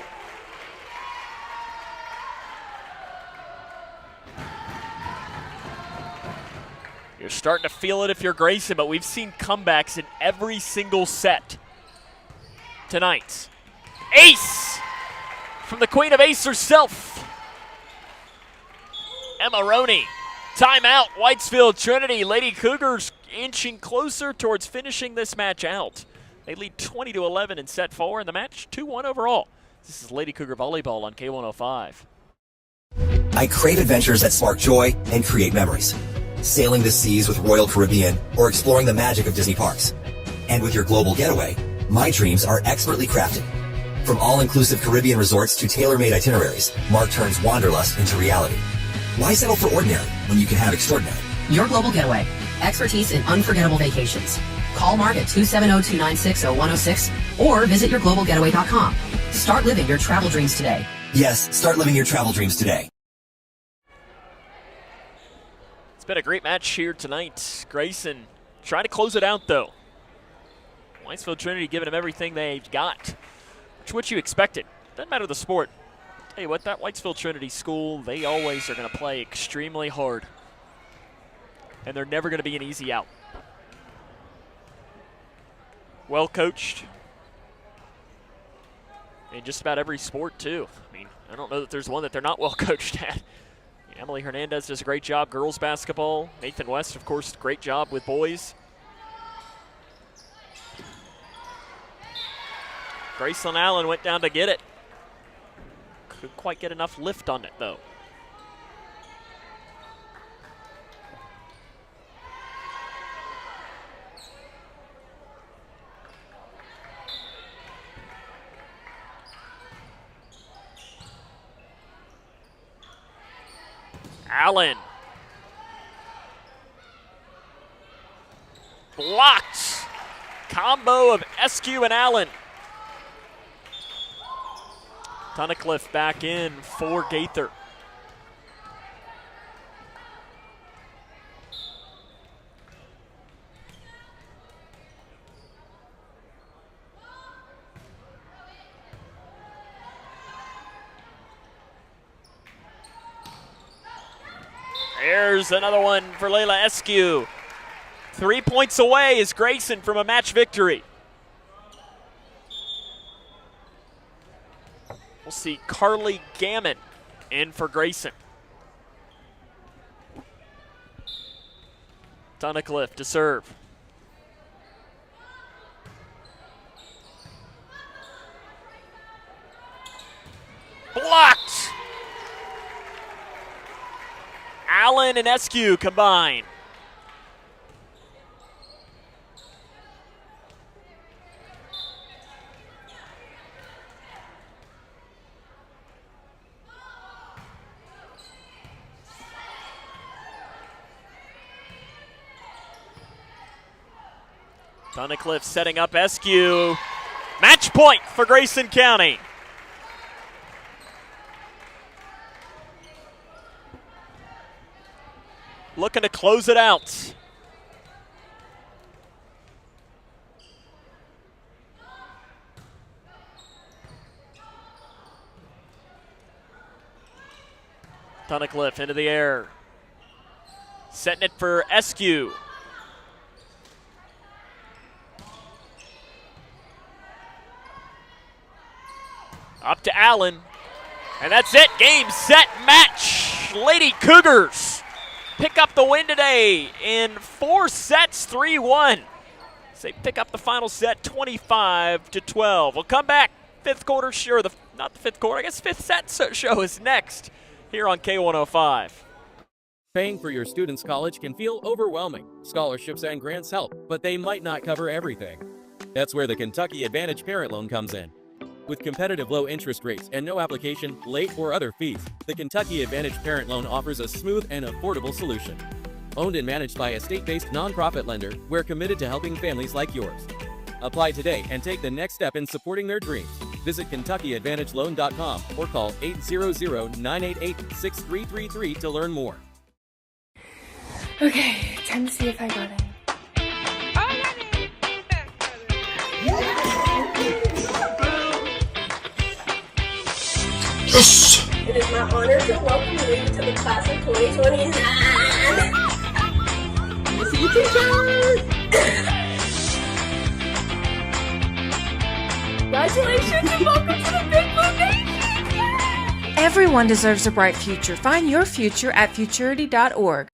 S1: You're starting to feel it if you're Grayson, but we've seen comebacks in every single set tonight. Ace from the queen of ace herself, Emma Roney. Timeout, Whitesville Trinity Lady Cougars inching closer towards finishing this match out. They lead 20-11 in set 4, and the match 2-1 overall. This is Lady Cougar Volleyball on K105.
S12: I crave adventures that spark joy and create memories. Sailing the seas with Royal Caribbean or exploring the magic of Disney parks. And with your global getaway, my dreams are expertly crafted. From all-inclusive Caribbean resorts to tailor-made itineraries, Mark turns wanderlust into reality. Why settle for ordinary when you can have extraordinary?
S13: Your global getaway. Expertise in unforgettable vacations. Call Mark at 270-296-0106 or visit yourglobalgetaway.com. Start living your travel dreams today.
S12: Yes, start living your travel dreams today.
S1: It's been a great match here tonight. Grayson trying to close it out, though. Whitesville Trinity giving them everything they've got, which is what you expected. Doesn't matter the sport. Tell you what, that Whitesville Trinity school, they always are going to play extremely hard. And they're never going to be an easy out. Well coached in just about every sport, too. I mean, I don't know that there's one that they're not well coached at. Emily Hernandez does a great job, girls basketball. Nathan West, of course, great job with boys. Grayson Allen went down to get it. Couldn't quite get enough lift on it, though. Allen. Blocked. Combo of Eskew and Allen. Tunnicliffe back in for Gaither. There's another one for Layla Eskew. 3 points away is Grayson from a match victory. We'll see Carly Gammon in for Grayson. Tunnicliffe to serve. Blocked! Allen and Eskew combine. Tunnicliffe setting up Eskew. Match point for Grayson County. Looking to close it out. Tunnicliffe into the air. Setting it for Eskew. Up to Allen. And that's it. Game, set, match. Lady Cougars pick up the win today in 4 sets, 3-1. They pick up the final set 25-12. We'll come back. Fifth quarter, sure, not the fifth quarter, I guess fifth set show is next here on K105.
S14: Paying for your student's college can feel overwhelming. Scholarships and grants help, but they might not cover everything. That's where the Kentucky Advantage Parent Loan comes in. With competitive low interest rates and no application, late, or other fees, the Kentucky Advantage Parent Loan offers a smooth and affordable solution. Owned and managed by a state-based nonprofit lender, we're committed to helping families like yours. Apply today and take the next step in supporting their dreams. Visit KentuckyAdvantageLoan.com or call 800-988-6333 to learn more.
S16: Okay, time to see if I got it.
S6: Yes!
S15: It is my honor to welcome you to the class of 2029. Miss you, teacher! Congratulations and welcome to the Big Blue Nation!
S16: Everyone deserves a bright future. Find your future at futurity.org.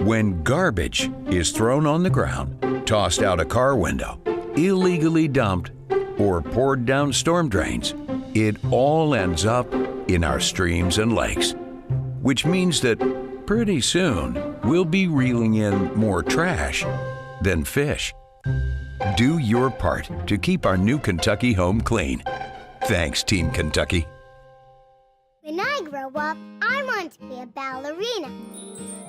S17: When garbage is thrown on the ground, tossed out a car window, illegally dumped, or poured down storm drains, it all ends up in our streams and lakes. Which means that pretty soon we'll be reeling in more trash than fish. Do your part to keep our new Kentucky home clean. Thanks, Team Kentucky.
S18: When I grow up, I want to be a ballerina.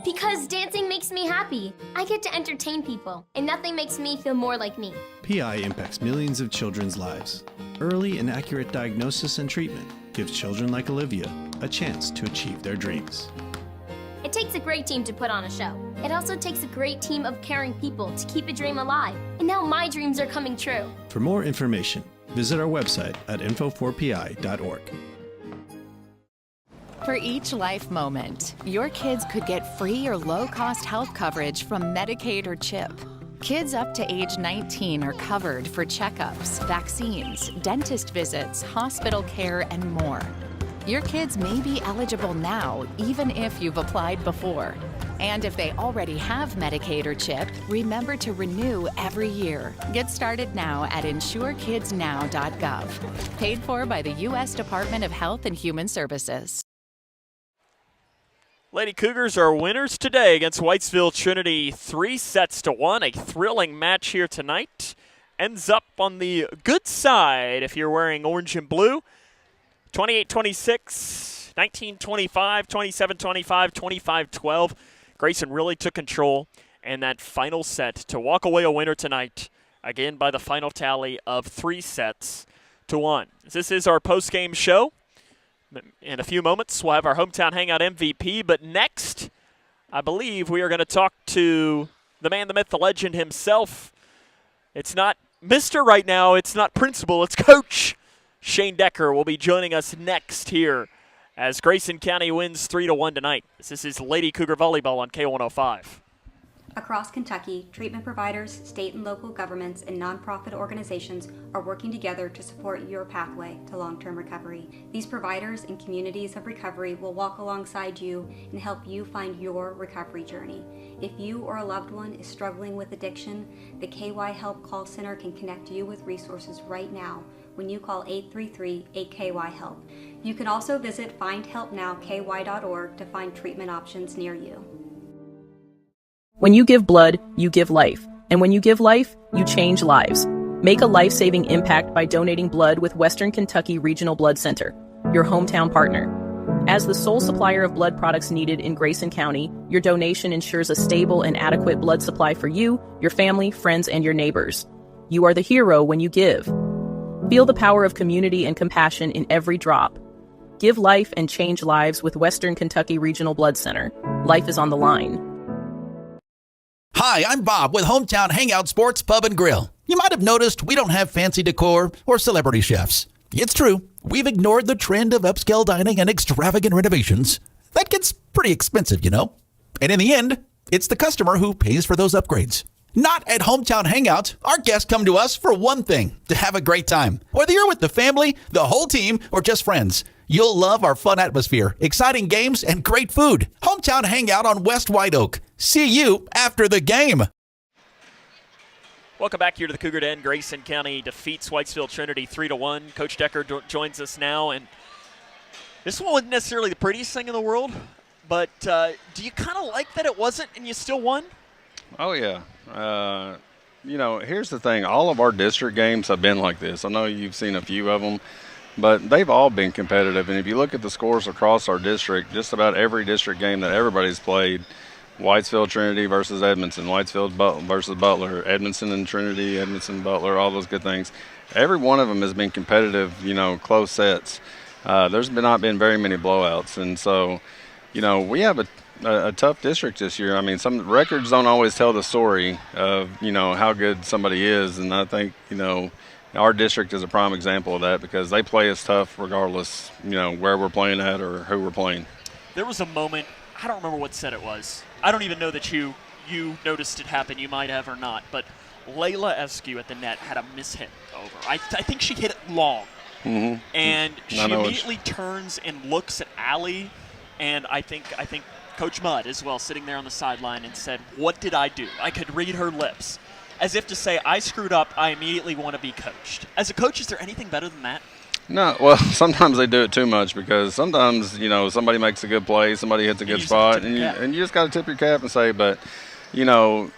S19: Because dancing makes me happy. I get to entertain people, and nothing makes me feel more like me.
S5: PI impacts millions of children's lives. Early and accurate diagnosis and treatment gives children like Olivia a chance to achieve their dreams.
S19: It takes a great team to put on a show. It also takes a great team of caring people to keep a dream alive. And now my dreams are coming true.
S5: For more information, visit our website at info4pi.org.
S20: For each life moment, your kids could get free or low-cost health coverage from Medicaid or CHIP. Kids up to age 19 are covered for checkups, vaccines, dentist visits, hospital care, and more. Your kids may be eligible now, even if you've applied before. And if they already have Medicaid or CHIP, remember to renew every year. Get started now at insurekidsnow.gov. Paid for by the U.S. Department of Health and Human Services.
S1: Lady Cougars are winners today against Whitesville Trinity, 3-1. A thrilling match here tonight. Ends up on the good side if you're wearing orange and blue. 28-26, 19-25, 27-25, 25-12. Grayson really took control in that final set to walk away a winner tonight, again by the final tally of 3-1. This is our post-game show. In a few moments, we'll have our Hometown Hangout MVP, but next, I believe we are going to talk to the man, the myth, the legend himself. It's not Mr. right now, it's not Principal, it's Coach. Shane Decker will be joining us next here as Grayson County wins 3-1 tonight. This is Lady Cougar Volleyball on K105.
S3: Across Kentucky, treatment providers, state and local governments, and nonprofit organizations are working together to support your pathway to long-term recovery. These providers and communities of recovery will walk alongside you and help you find your recovery journey. If you or a loved one is struggling with addiction, the KY Help Call Center can connect you with resources right now when you call 833-8KY-HELP. You can also visit findhelpnowky.org to find treatment options near you.
S2: When you give blood, you give life. And when you give life, you change lives. Make a life-saving impact by donating blood with Western Kentucky Regional Blood Center, your hometown partner. As the sole supplier of blood products needed in Grayson County, your donation ensures a stable and adequate blood supply for you, your family, friends, and your neighbors. You are the hero when you give. Feel the power of community and compassion in every drop. Give life and change lives with Western Kentucky Regional Blood Center. Life is on the line.
S21: Hi, I'm Bob with Hometown Hangout Sports Pub and Grill. You might have noticed we don't have fancy decor or celebrity chefs. It's true, we've ignored the trend of upscale dining and extravagant renovations. That gets pretty expensive, you know. And in the end, it's the customer who pays for those upgrades. Not at Hometown Hangout. Our guests come to us for one thing, to have a great time. Whether you're with the family, the whole team, or just friends, you'll love our fun atmosphere, exciting games, and great food. Hometown Hangout on West White Oak. See you after the game.
S1: Welcome back here to the Cougar Den. Grayson County defeats Whitesville Trinity 3-1. Coach Decker joins us now, and this one wasn't necessarily the prettiest thing in the world, but do you kind of like that it wasn't and you still won?
S23: Oh, yeah. You know, here's the thing. All of our district games have been like this. I know you've seen a few of them, but they've all been competitive. And if you look at the scores across our district, just about every district game that everybody's played, Whitesville Trinity versus Edmondson, Whitesville versus Butler, Edmondson and Trinity, Edmondson, Butler, all those good things. Every one of them has been competitive, you know, close sets. There's not been very many blowouts. And so, you know, we have a tough district this year. I mean, some records don't always tell the story of, you know, how good somebody is. And I think, you know, our district is a prime example of that because they play us tough regardless, you know, where we're playing at or who we're playing.
S1: There was a moment, I don't remember what set it was. I don't even know that you noticed it happen. You might have or not. But Layla Eskew at the net had a mishit over. I think she hit it long.
S23: Mm-hmm.
S1: And she immediately turns and looks at Allie. And I think Coach Mudd as well sitting there on the sideline and said, "What did I do?" I could read her lips. As if to say, I screwed up, I immediately want to be coached. As a coach, is there anything better than that?
S23: No, well, sometimes they do it too much because sometimes, you know, somebody makes a good play, somebody hits a good spot, and you just got to tip your cap and say, but, you know,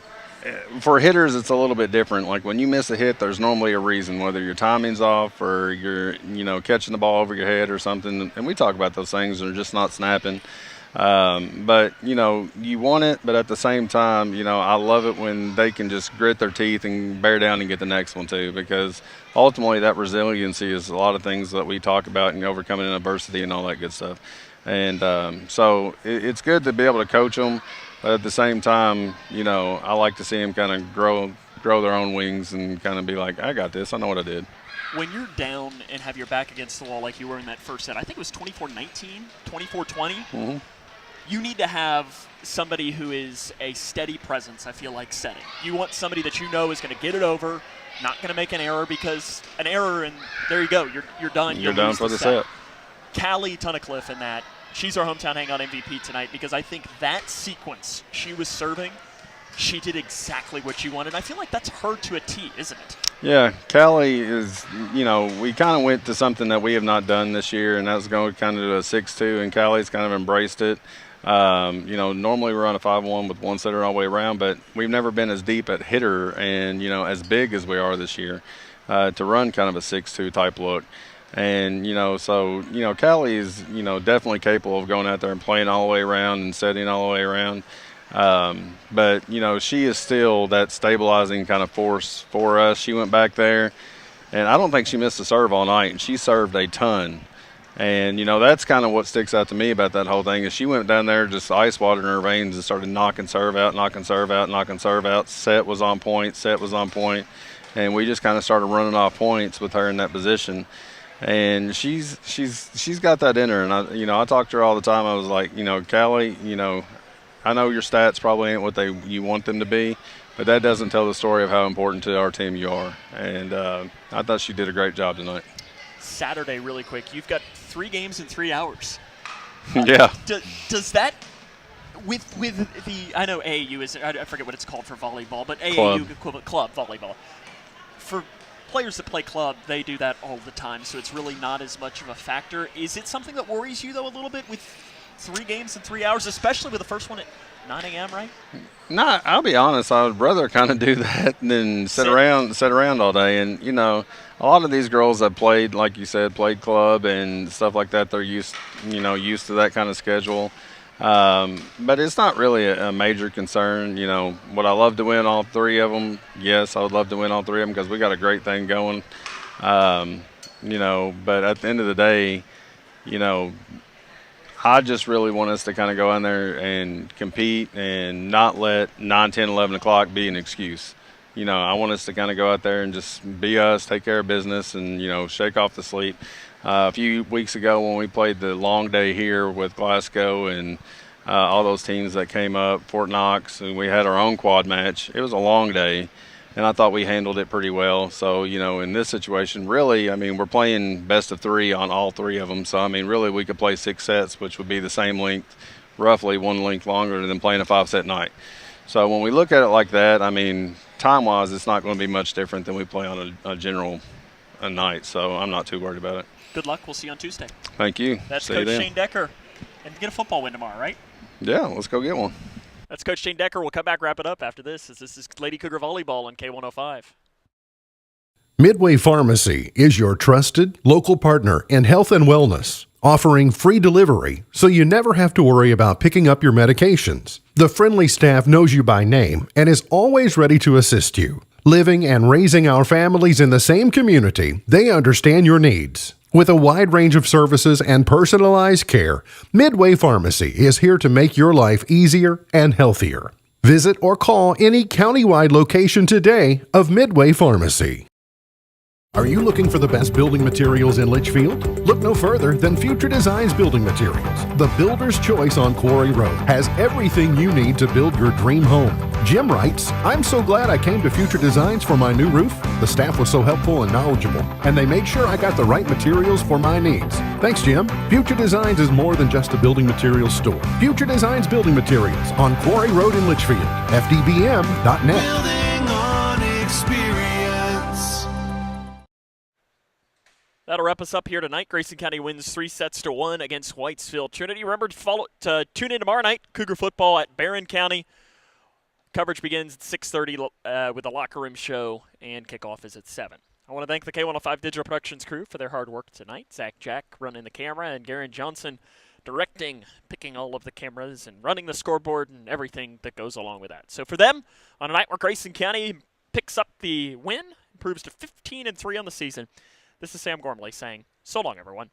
S23: for hitters, it's a little bit different. Like when you miss a hit, there's normally a reason, whether your timing's off or you're, you know, catching the ball over your head or something. And we talk about those things, they're just not snapping. But, you know, you want it, but at the same time, you know, I love it when they can just grit their teeth and bear down and get the next one too, because ultimately that resiliency is a lot of things that we talk about and overcoming adversity and all that good stuff. And so it's good to be able to coach them, but at the same time, you know, I like to see them kind of grow their own wings and kind of be like, I got this, I know what I did.
S1: When you're down and have your back against the wall like you were in that first set, I think it was 24-19, 24-20,
S23: mm-hmm.
S1: You need to have somebody who is a steady presence, I feel like, setting. You want somebody that you know is going to get it over, not going to make an error, because an error and there you go, you're done.
S23: You're done for the set.
S1: Callie Tunnicliffe in that she's our hometown hangout MVP tonight because I think that sequence she was serving, she did exactly what you wanted. I feel like that's her to a T, isn't it?
S23: Yeah, Callie is, we kind of went to something that we have not done this year, and that was going kind of to a 6-2, and Callie's kind of embraced it. Normally we run a 5-1 with one setter all the way around, but we've never been as deep at hitter and, as big as we are this year to run kind of a 6-2 type look. And, Callie is, definitely capable of going out there and playing all the way around and setting all the way around. But, she is still that stabilizing kind of force for us. She went back there, and I don't think she missed a serve all night, and she served a ton. And, that's kind of what sticks out to me about that whole thing is she went down there just ice water in her veins and started knocking serve out, knocking serve out, knocking serve out. Set was on point, and we just kind of started running off points with her in that position. And she's got that in her, and I talk to her all the time. I was like, Callie, I know your stats probably ain't what you want them to be, but that doesn't tell the story of how important to our team you are. And I thought she did a great job tonight.
S1: Saturday, really quick, you've got 3 games in 3 hours.
S23: Yeah.
S1: Does that with the I know AAU is I forget what it's called for volleyball, but AAU equivalent club volleyball for players that play club, they do that all the time, so it's really not as much of a factor. Is it something that worries you, though, a little bit with 3 games in 3 hours, especially with the first one at 9 a.m., right?
S23: No, I'll be honest. I would rather kind of do that than sit around all day. And, a lot of these girls that played, like you said, played club and stuff like that, they're used to that kind of schedule. But it's not really a major concern. Would I love to win all 3 of them? Yes, I would love to win all 3 of them because we got a great thing going. But at the end of the day, I just really want us to kind of go in there and compete and not let 9, 10, 11 o'clock be an excuse. I want us to kind of go out there and just be us, take care of business, and, shake off the sleep. A few weeks ago when we played the long day here with Glasgow and all those teams that came up, Fort Knox, and we had our own quad match. It was a long day, and I thought we handled it pretty well. So, in this situation, really, we're playing best of 3 on all 3 of them. So, really, we could play 6 sets, which would be the same length, roughly 1 length longer than playing a 5-set night. So, when we look at it like that, time-wise, it's not going to be much different than we play on a general night. So, I'm not too worried about it.
S1: Good luck. We'll see you on Tuesday.
S23: Thank you.
S1: That's Coach Shane Decker. And get a football win tomorrow, right?
S23: Yeah, let's go get one.
S1: That's Coach Shane Decker. We'll come back, wrap it up after this, as this is Lady Cougar Volleyball on K105.
S4: Midway Pharmacy is your trusted local partner in health and wellness, offering free delivery so you never have to worry about picking up your medications. The friendly staff knows you by name and is always ready to assist you. Living and raising our families in the same community, they understand your needs. With a wide range of services and personalized care, Midway Pharmacy is here to make your life easier and healthier. Visit or call any countywide location today of Midway Pharmacy. Are you looking for the best building materials in Litchfield? Look no further than Future Designs Building Materials. The builder's choice on Quarry Road has everything you need to build your dream home. Jim writes, I'm so glad I came to Future Designs for my new roof. The staff was so helpful and knowledgeable, and they made sure I got the right materials for my needs. Thanks, Jim. Future Designs is more than just a building materials store. Future Designs Building Materials on Quarry Road in Litchfield. FDBM.net.
S6: Building on experience.
S1: That'll wrap us up here tonight. Grayson County wins 3-1 against Whitesville Trinity. Remember to tune in tomorrow night. Cougar football at Barron County. Coverage begins at 6:30 with the locker room show, and kickoff is at 7. I want to thank the K105 Digital Productions crew for their hard work tonight. Zach Jack running the camera, and Garen Johnson directing, picking all of the cameras, and running the scoreboard and everything that goes along with that. So for them, on a night where Grayson County picks up the win, improves to 15-3 on the season, this is Sam Gormley saying, so long, everyone.